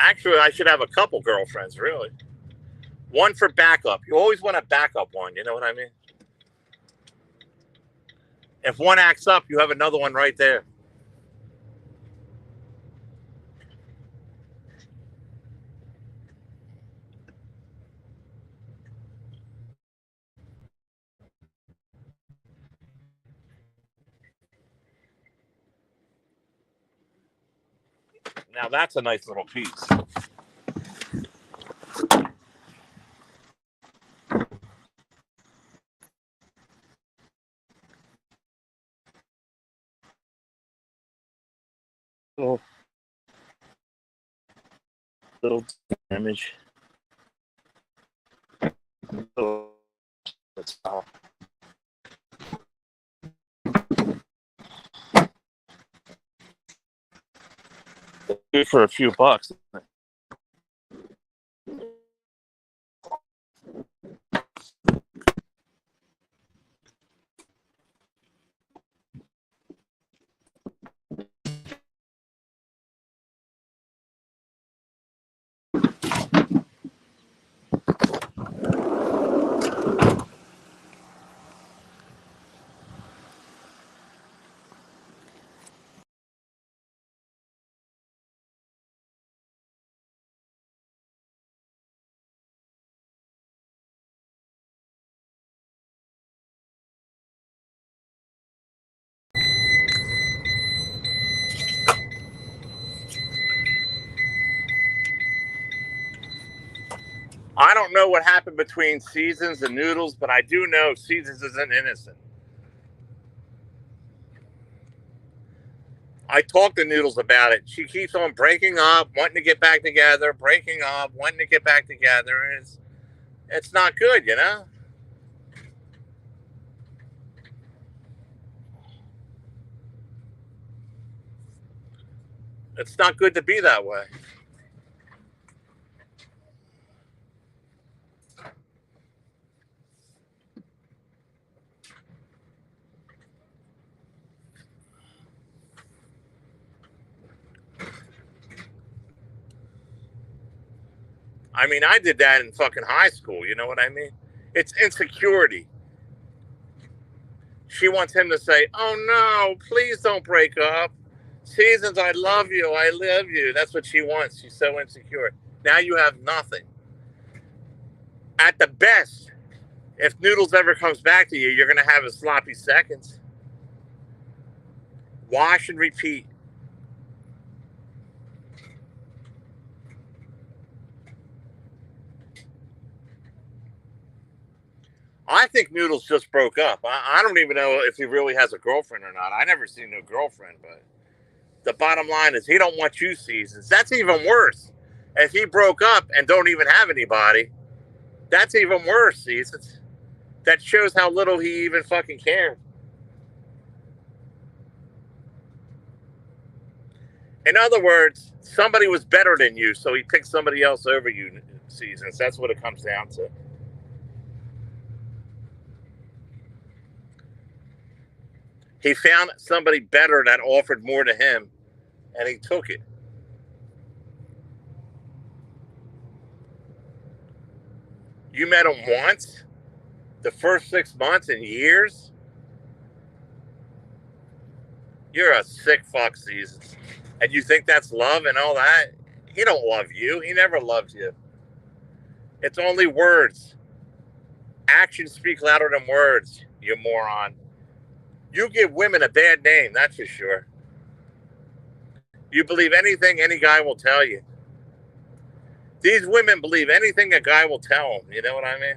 Actually, I should have a couple girlfriends, really. One for backup. You always want a backup one, you know what I mean? If one acts up, you have another one right there. Now that's a nice little piece. Little damage. That's all. Good for a few bucks. I don't know what happened between Seasons and Noodles, but I do know Seasons isn't innocent. I talked to Noodles about it. She keeps on breaking up, wanting to get back together, breaking up, wanting to get back together. It's not good, you know? It's not good to be that way. I mean, I did that in fucking high school. You know what I mean? It's insecurity. She wants him to say, "Oh no, please don't break up. Seasons, I love you. I love you." That's what she wants. She's so insecure. Now you have nothing. At the best, if Noodles ever comes back to you, you're going to have his sloppy seconds. Wash and repeat. I think Noodles just broke up. I don't even know if he really has a girlfriend or not. I never seen no girlfriend, but the bottom line is he don't want you, Seasons. That's even worse. If he broke up and don't even have anybody, that's even worse, Seasons. That shows how little he even fucking cared. In other words, somebody was better than you, so he picked somebody else over you, Seasons. That's what it comes down to. He found somebody better that offered more to him, and he took it. You met him once, the first 6 months and years. You're a sick fuck, Seasons. And you think that's love and all that? He don't love you. He never loved you. It's only words. Actions speak louder than words, you moron. You give women a bad name, that's for sure. You believe anything any guy will tell you. These women believe anything a guy will tell them. You know what I mean?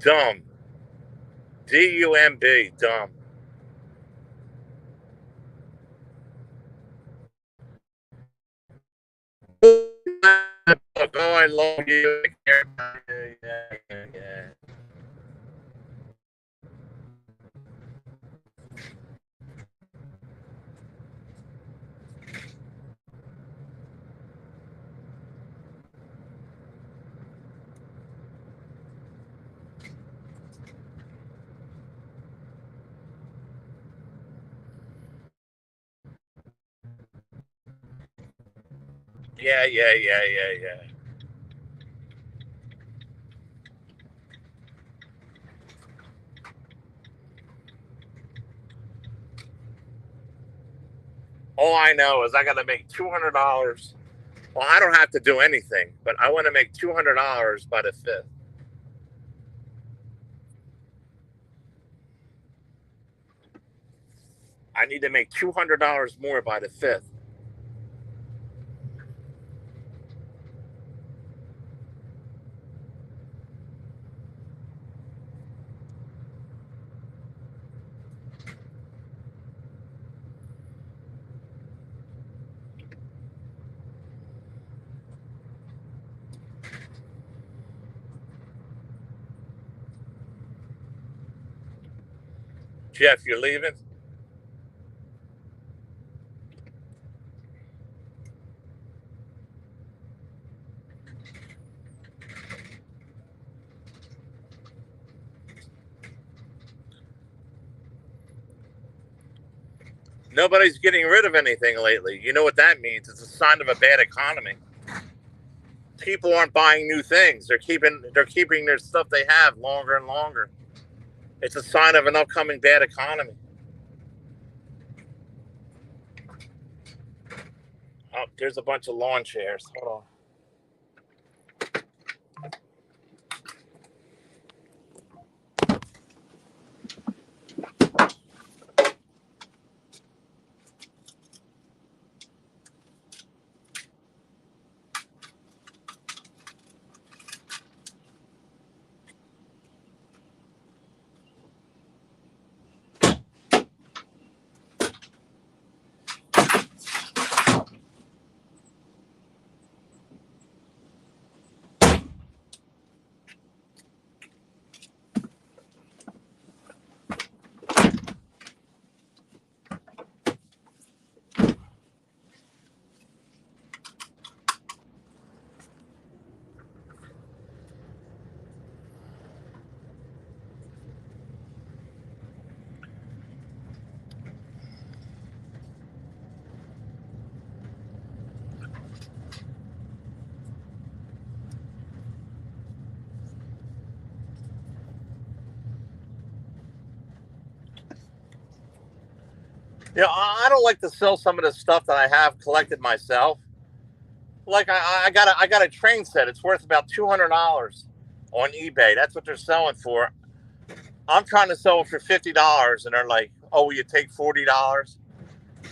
Dumb. D-U-M-B. Dumb. Oh, I love you. I care about you. Yeah. Yeah. All I know is I got to make $200. Well, I don't have to do anything, but I want to make $200 by the 5th. I need to make $200 more by the 5th. Jeff, you're leaving? Nobody's getting rid of anything lately. You know what that means? It's a sign of a bad economy. People aren't buying new things. They're keeping their stuff they have longer and longer. It's a sign of an upcoming bad economy. Oh, there's a bunch of lawn chairs. Hold on. I don't like to sell some of the stuff that I have collected myself. Like I got a train set. It's worth about $200 on eBay. That's what they're selling for. I'm trying to sell it for $50, and they're like, "Oh, will you take $40?"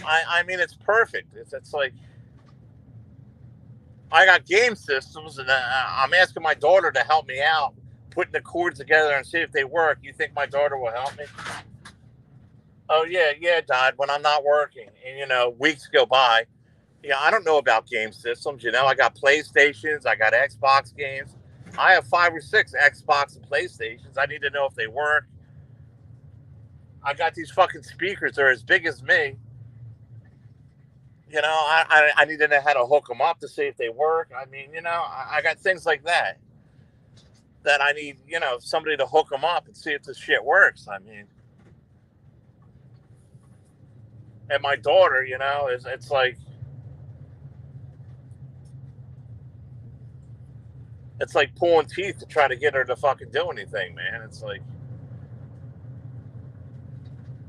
I mean, it's perfect. It's like I got game systems, and I'm asking my daughter to help me out, putting the cords together and see if they work. You think my daughter will help me? Oh yeah, Dad. When I'm not working, and weeks go by. Yeah, I don't know about game systems. I got PlayStations, I got Xbox games. I have 5 or 6 Xbox and PlayStations. I need to know if they work. I got these fucking speakers. They're as big as me. I need to know how to hook them up to see if they work. I mean, I got things like that I need, somebody to hook them up and see if this shit works. I mean, and my daughter, it's like pulling teeth to try to get her to fucking do anything, man. It's like,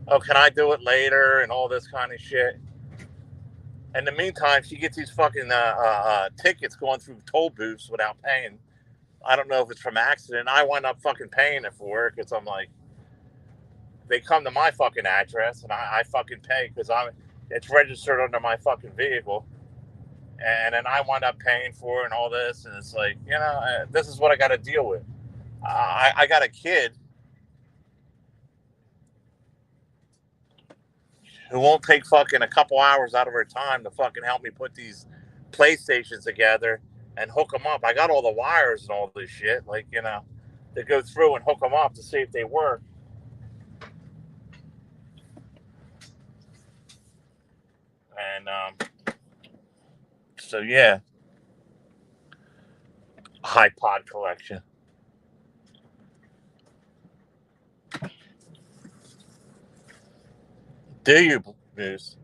oh, can I do it later and all this kind of shit. In the meantime, she gets these fucking tickets going through toll booths without paying. I don't know if it's from accident. I wind up fucking paying it for her because I'm like, they come to my fucking address, and I fucking pay because it's registered under my fucking vehicle, and then I wind up paying for it and all this, and it's like, this is what I got to deal with. I got a kid who won't take fucking a couple hours out of her time to fucking help me put these PlayStations together and hook them up. I got all the wires and all this shit, like, to go through and hook them up to see if they work. And so yeah, iPod collection. Do you, Moose?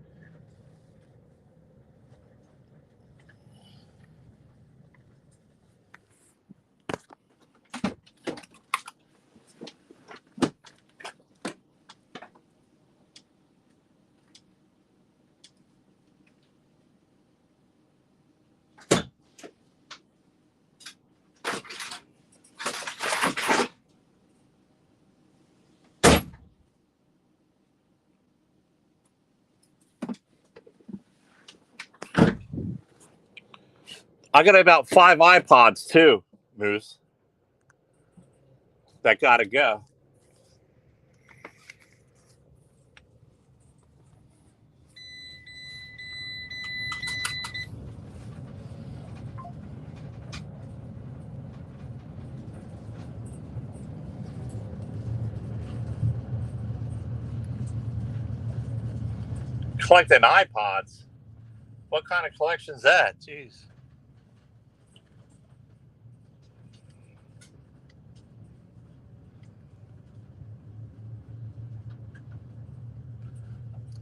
I got about 5 iPods too, Moose. That gotta go. Collecting iPods. What kind of collection's that? Jeez.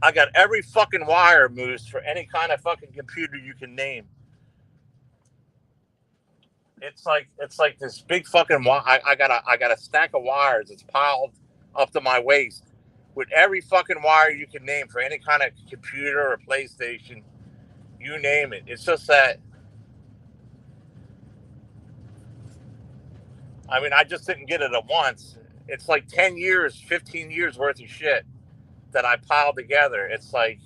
I got every fucking wire, Moose, for any kind of fucking computer you can name. It's like this big fucking wire. I got a stack of wires. It's piled up to my waist with every fucking wire you can name for any kind of computer or PlayStation. You name it. It's just that. I mean, I just didn't get it at once. It's like 10 years, 15 years worth of shit that I piled together. It's like,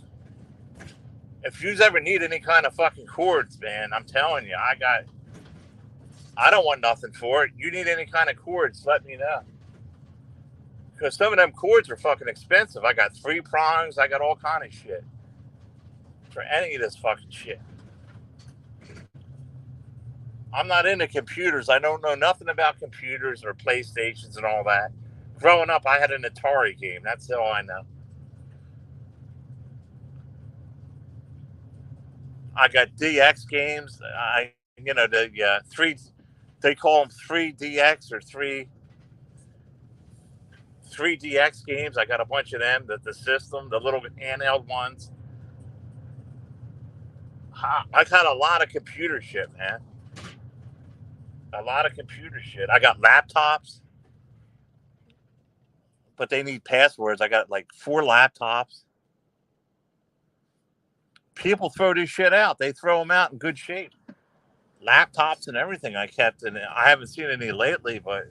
if you ever need any kind of fucking cords, man, I'm telling you, I don't want nothing for it. You need any kind of cords, let me know. Because some of them cords are fucking expensive. I got 3 prongs. I got all kind of shit for any of this fucking shit. I'm not into computers. I don't know nothing about computers or PlayStations and all that. Growing up, I had an Atari game. That's all I know. I got DX games. The three. They call them 3DX or three DX games. I got a bunch of them. The system, the little handheld ones. I got a lot of computer shit, man. A lot of computer shit. I got laptops, but they need passwords. I got like 4 laptops. People throw this shit out. They throw them out in good shape. Laptops and everything I kept, and I haven't seen any lately, but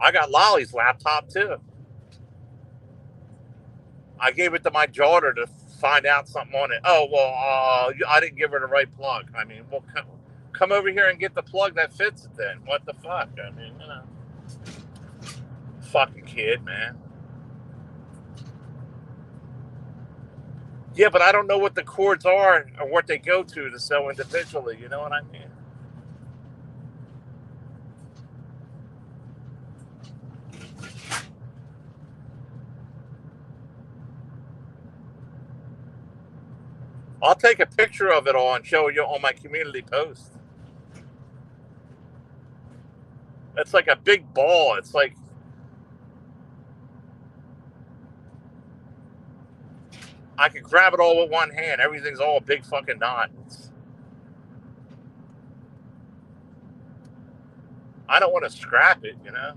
I got Lolly's laptop too. I gave it to my daughter to find out something on it. Oh, well, I didn't give her the right plug. I mean, well, come over here and get the plug that fits it then. What the fuck? I mean, fucking kid, man. Yeah, but I don't know what the cords are or what they go to sell individually. You know what I mean? I'll take a picture of it all and show you on my community post. It's like a big ball. It's like I could grab it all with one hand. Everything's all a big fucking knot. I don't want to scrap it, you know?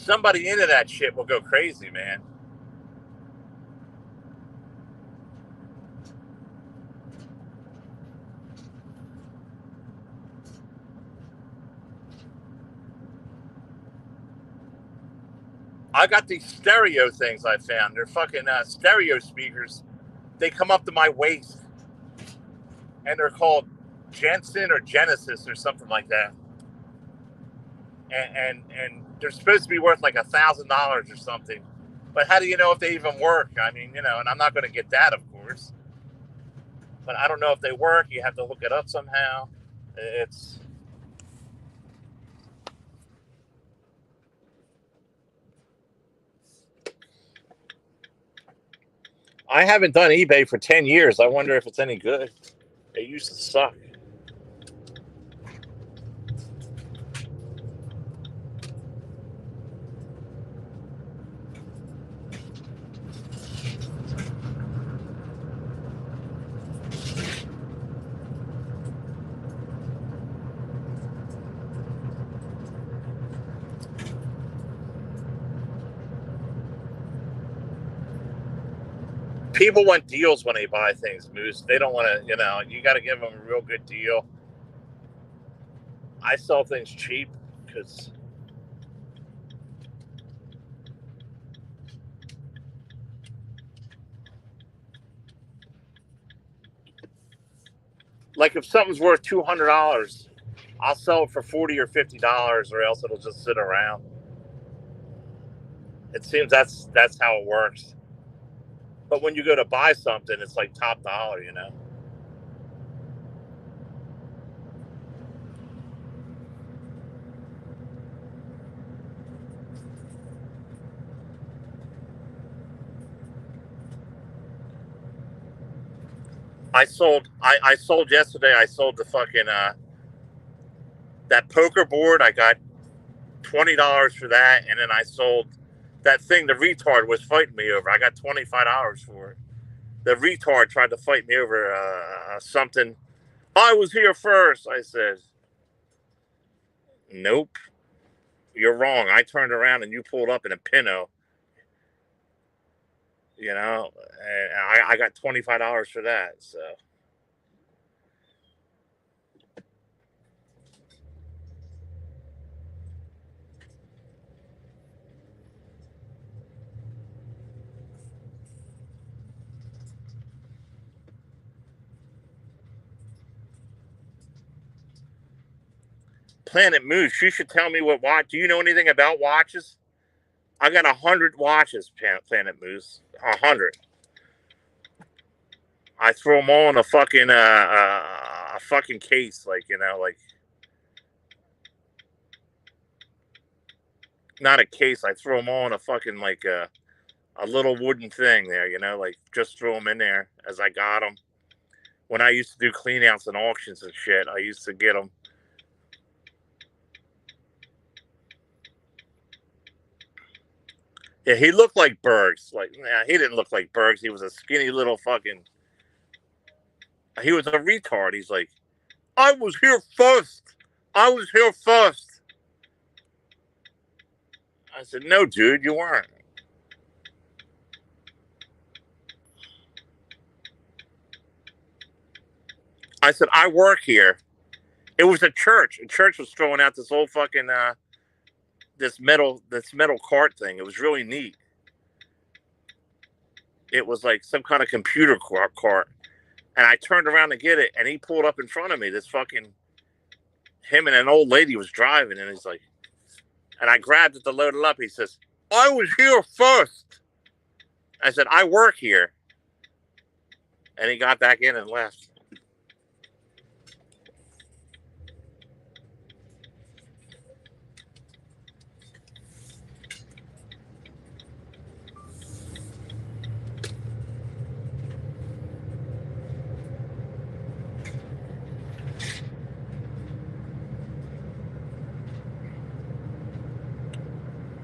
somebody into that shit will go crazy, man. I got these stereo things I found. They're fucking stereo speakers. They come up to my waist, and they're called Jensen or Genesis or something like that. And they're supposed to be worth like $1,000 or something. But how do you know if they even work? I mean, and I'm not going to get that, of course. But I don't know if they work. You have to look it up somehow. It's. I haven't done eBay for 10 years. I wonder if it's any good. It used to suck. People want deals when they buy things, Moose. They don't want to, you got to give them a real good deal. I sell things cheap because like if something's worth $200, I'll sell it for $40 or $50, or else it'll just sit around. It seems that's how it works. But when you go to buy something, it's like top dollar, I sold yesterday. I sold the fucking that poker board. I got $20 for that, and then I sold that thing the retard was fighting me over. I got $25 for it. The retard tried to fight me over something. I was here first. I said, nope, you're wrong. I turned around and you pulled up in a Pinto. And I got $25 for that. So. Planet Moose, you should tell me what watch. Do you know anything about watches? I got 100 watches, Planet Moose. 100. I throw them all in a fucking case, like not a case. I throw them all in a fucking like a little wooden thing there, like just throw them in there as I got them. When I used to do cleanouts and auctions and shit, I used to get them. Yeah, he looked like Bergs. He didn't look like Bergs. He was a skinny little fucking. He was a retard. He's like, I was here first. I was here first. I said, no, dude, you weren't. I said, I work here. It was a church. A church was throwing out this old fucking this metal cart thing. It was really neat. It was like some kind of computer cart. And I turned around to get it, and he pulled up in front of me. Him and an old lady was driving, and he's like, and I grabbed it to load it up. He says, I was here first. I said, I work here. And he got back in and left.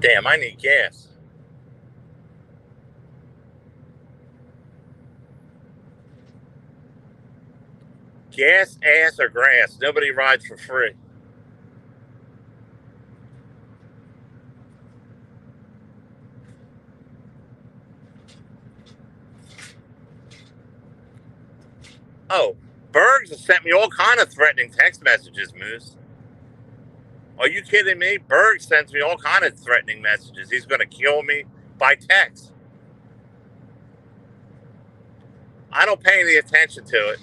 Damn, I need gas. Gas, ass, or grass. Nobody rides for free. Oh, Bergs has sent me all kind of threatening text messages, Moose. Are you kidding me? Berg sends me all kind of threatening messages. He's going to kill me by text. I don't pay any attention to it.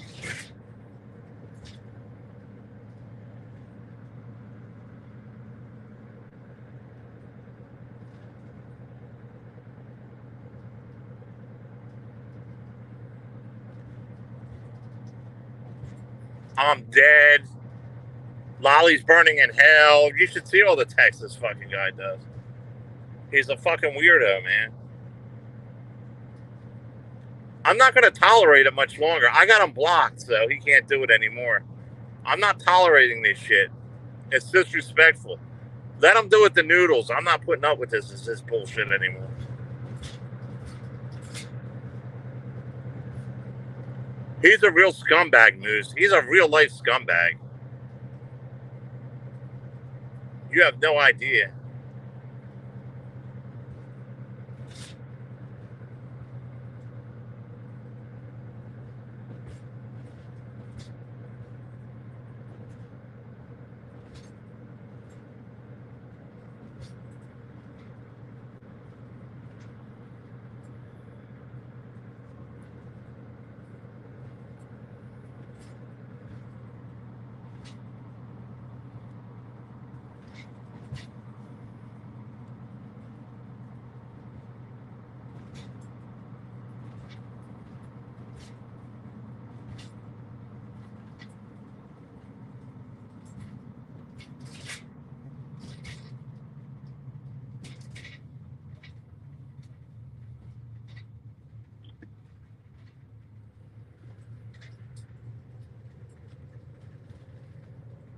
I'm dead. Lolly's burning in hell. You should see all the texts this fucking guy does. He's a fucking weirdo, man. I'm not going to tolerate it much longer. I got him blocked, so he can't do it anymore. I'm not tolerating this shit. It's disrespectful. Let him do it to Noodles. I'm not putting up with this bullshit anymore. He's a real scumbag, Moose. He's a real life scumbag. You have no idea.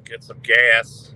Get some gas.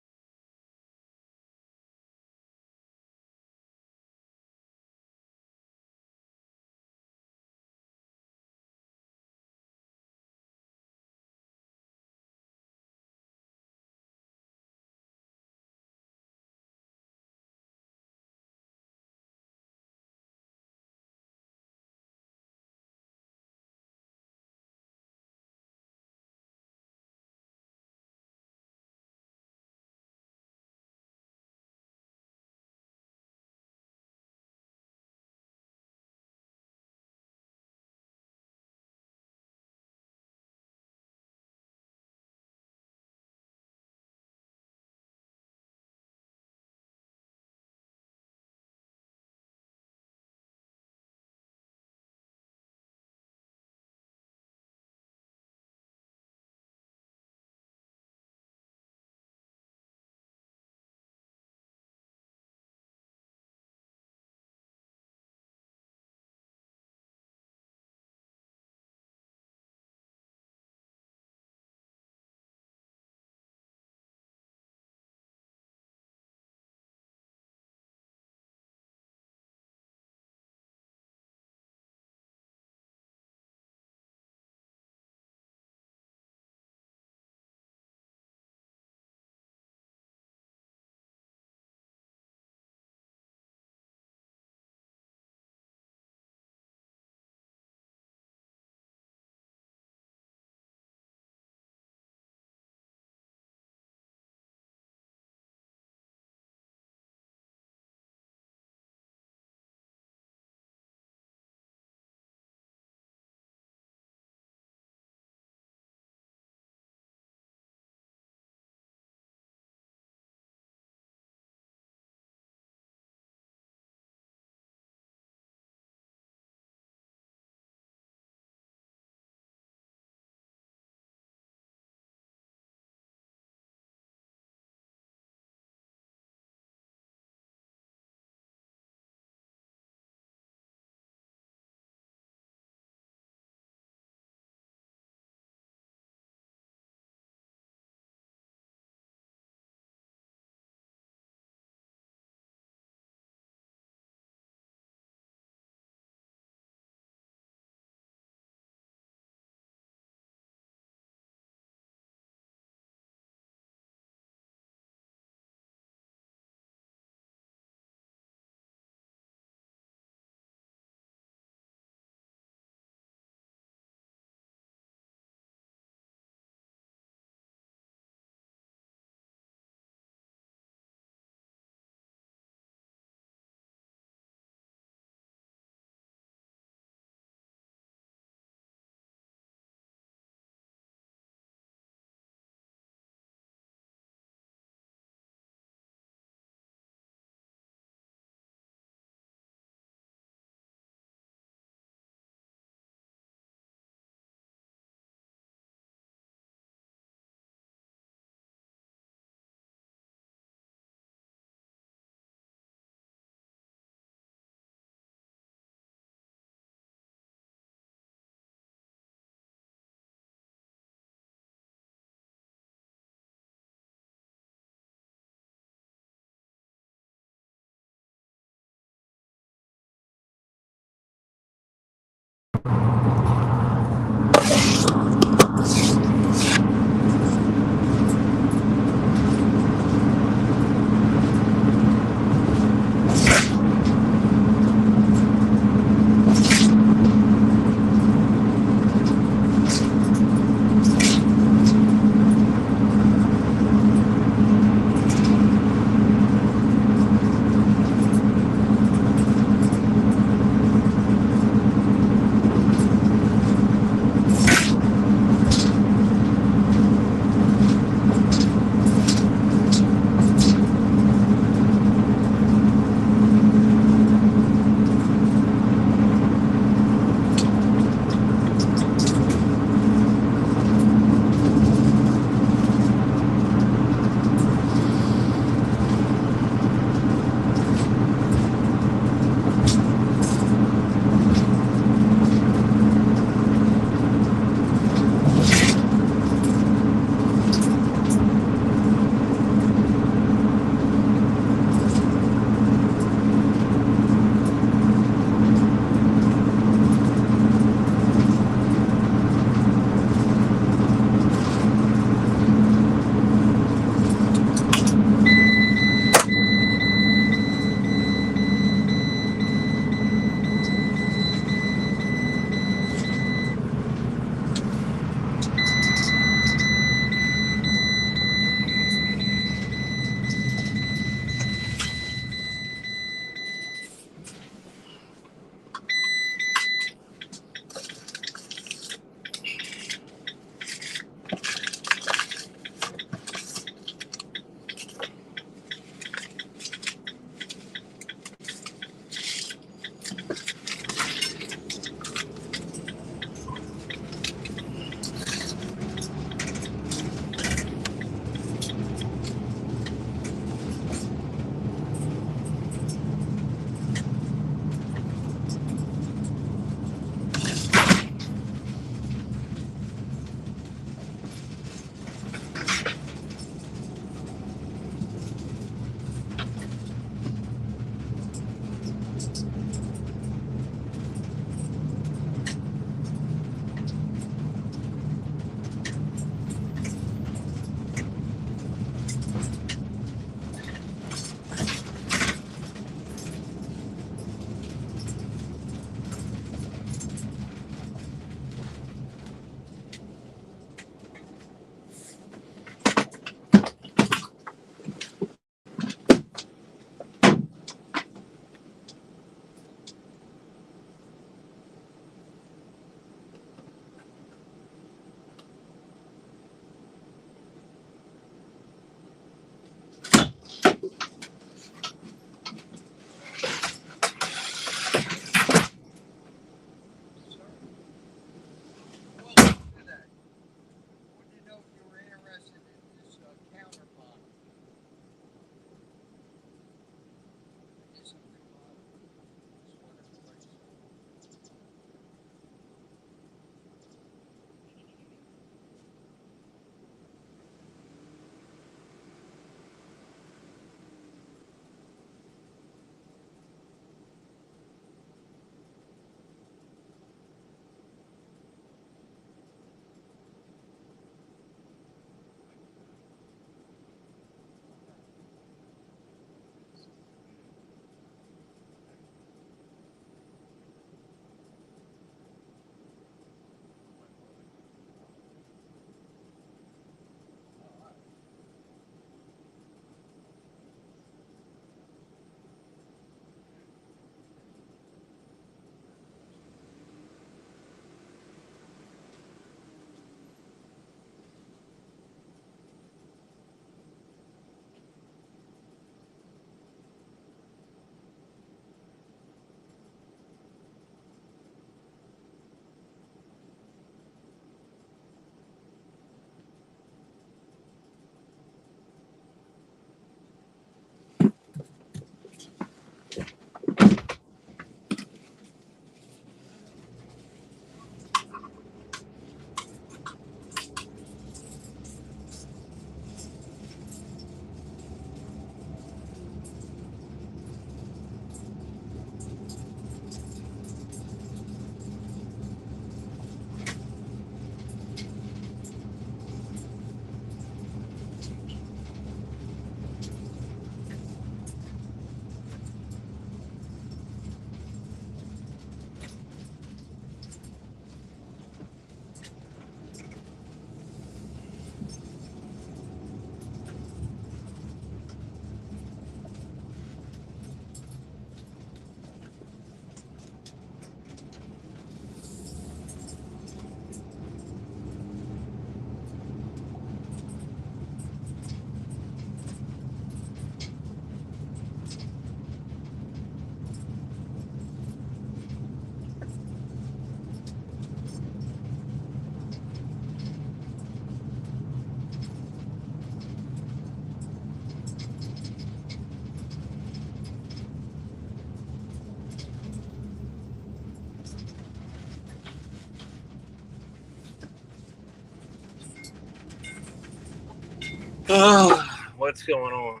What's going on?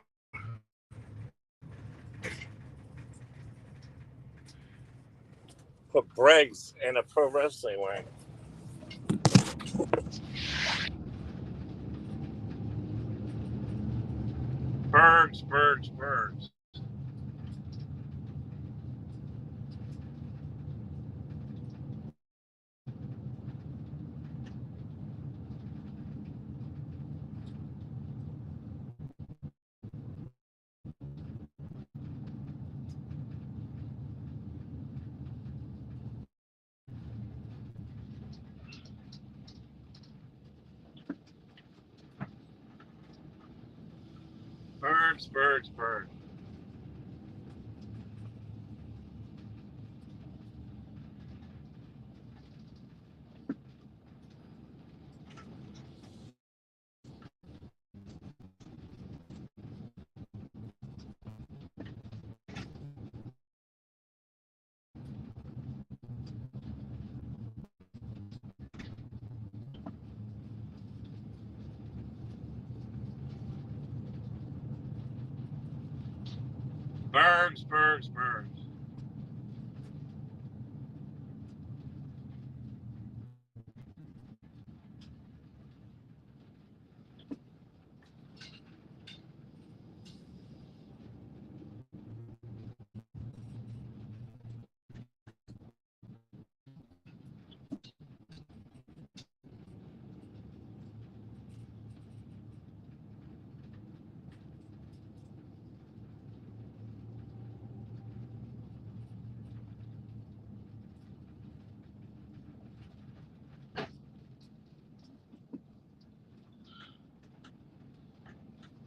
Put Bergs in a pro wrestling ring. Bergs. Bergs. Bergs.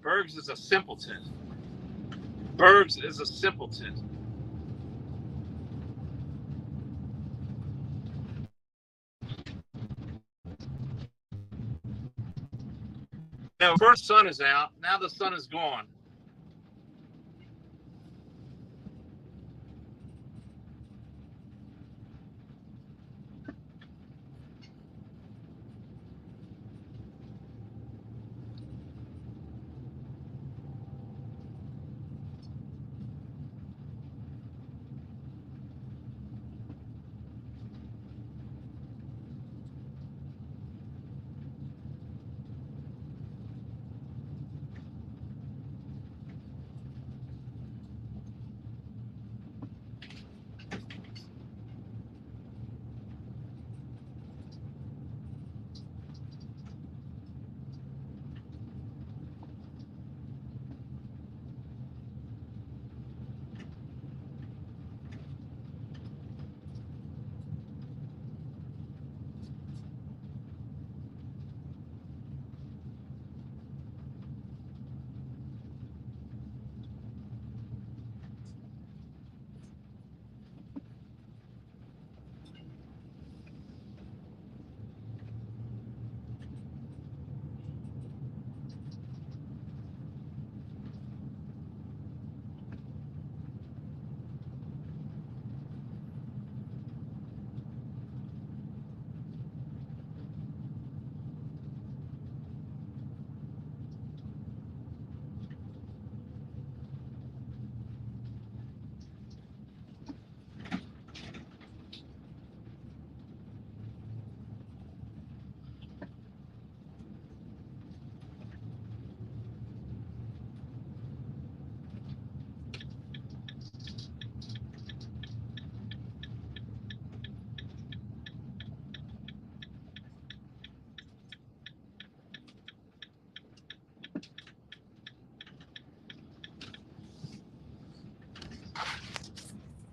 Bergs is a simpleton. Bergs is a simpleton. Now, first sun is out. Now the sun is gone.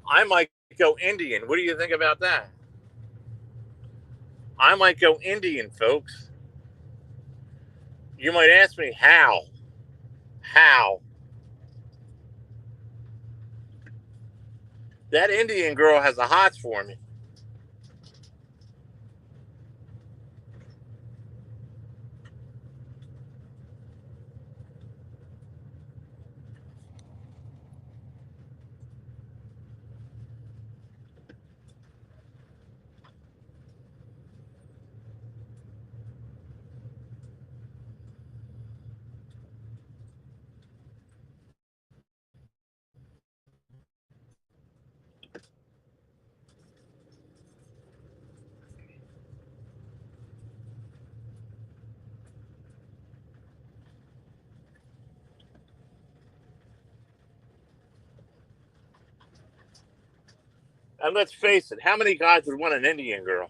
I might go Indian. What do you think about that? I might go Indian, folks. You might ask me how. How? That Indian girl has the hots for me. And let's face it, how many guys would want an Indian girl?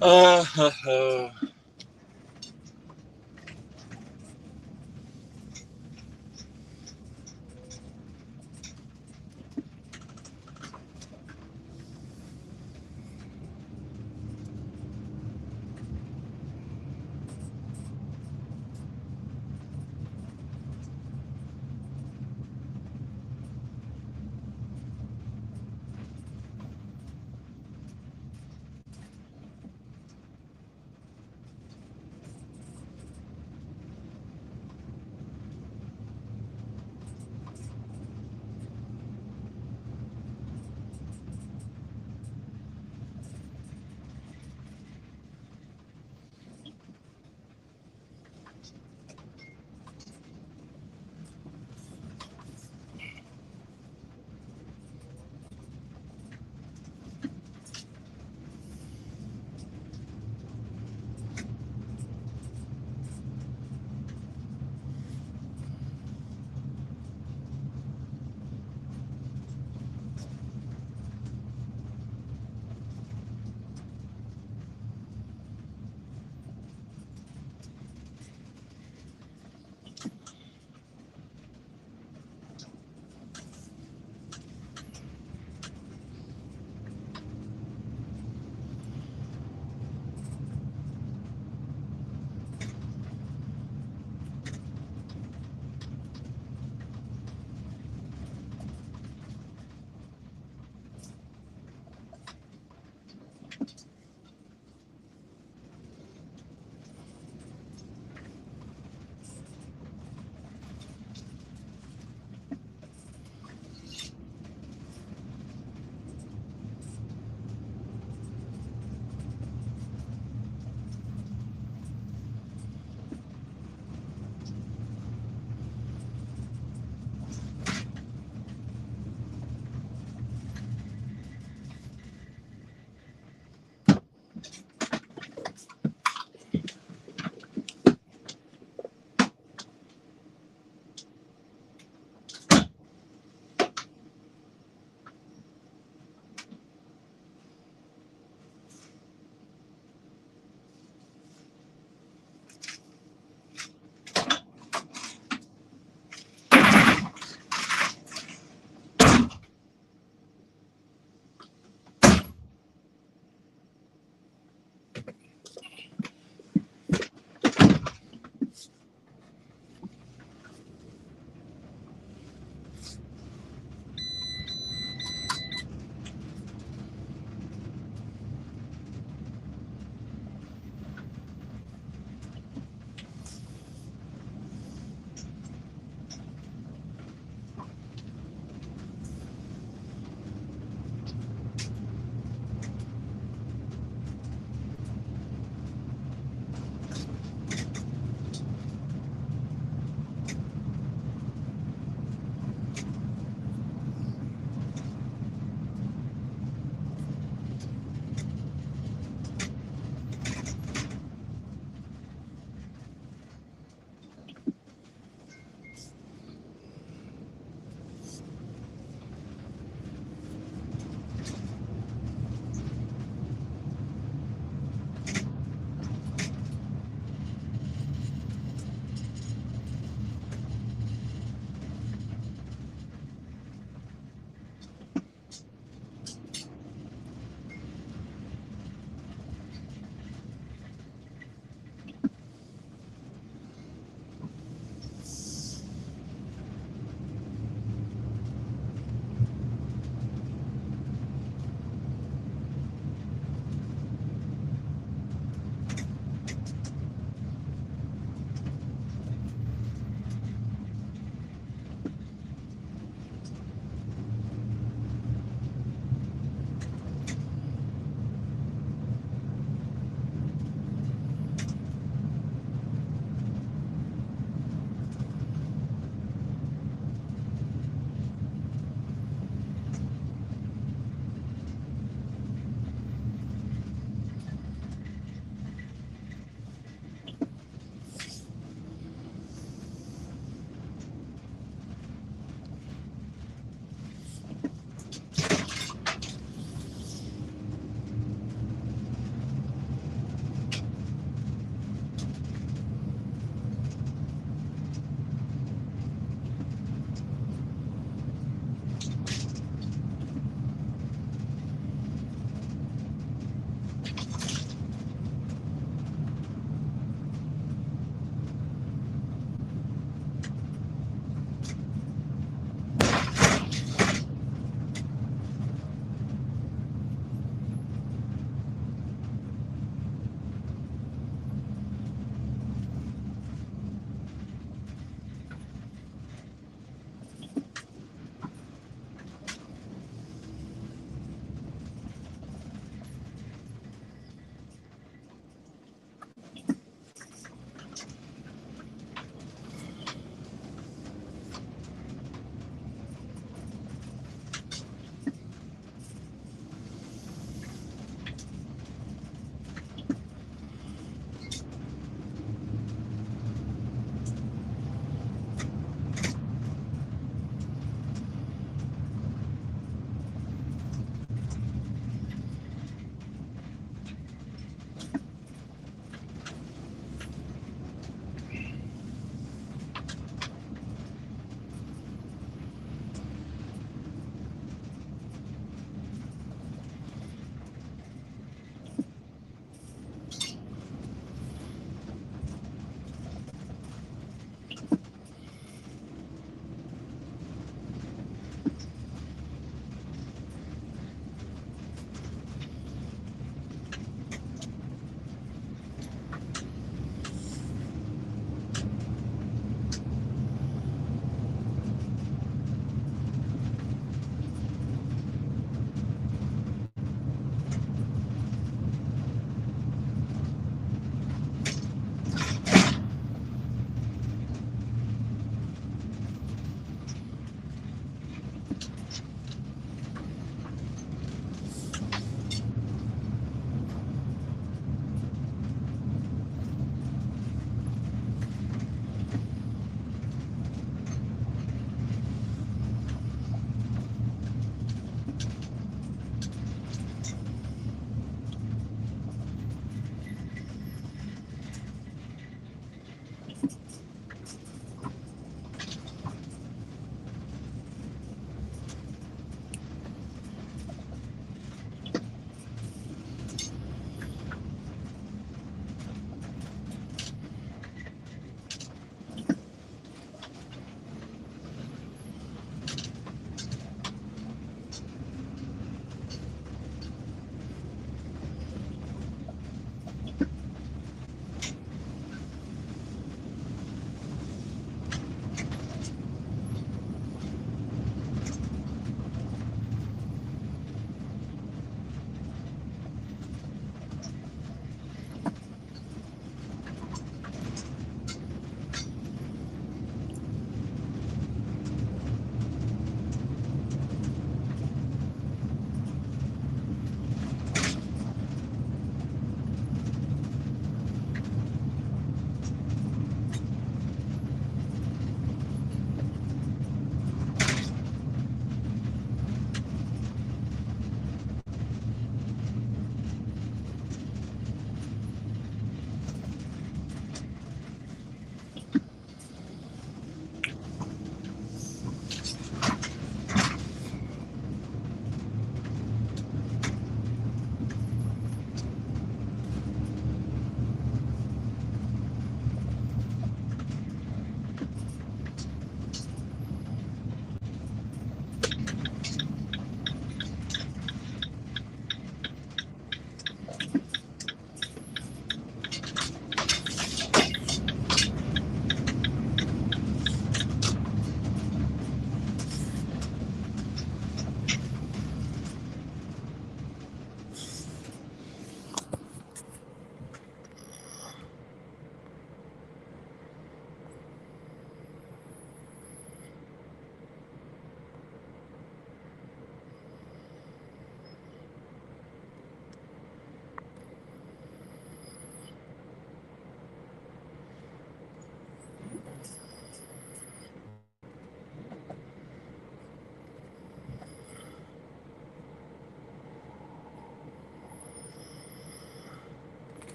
Uh,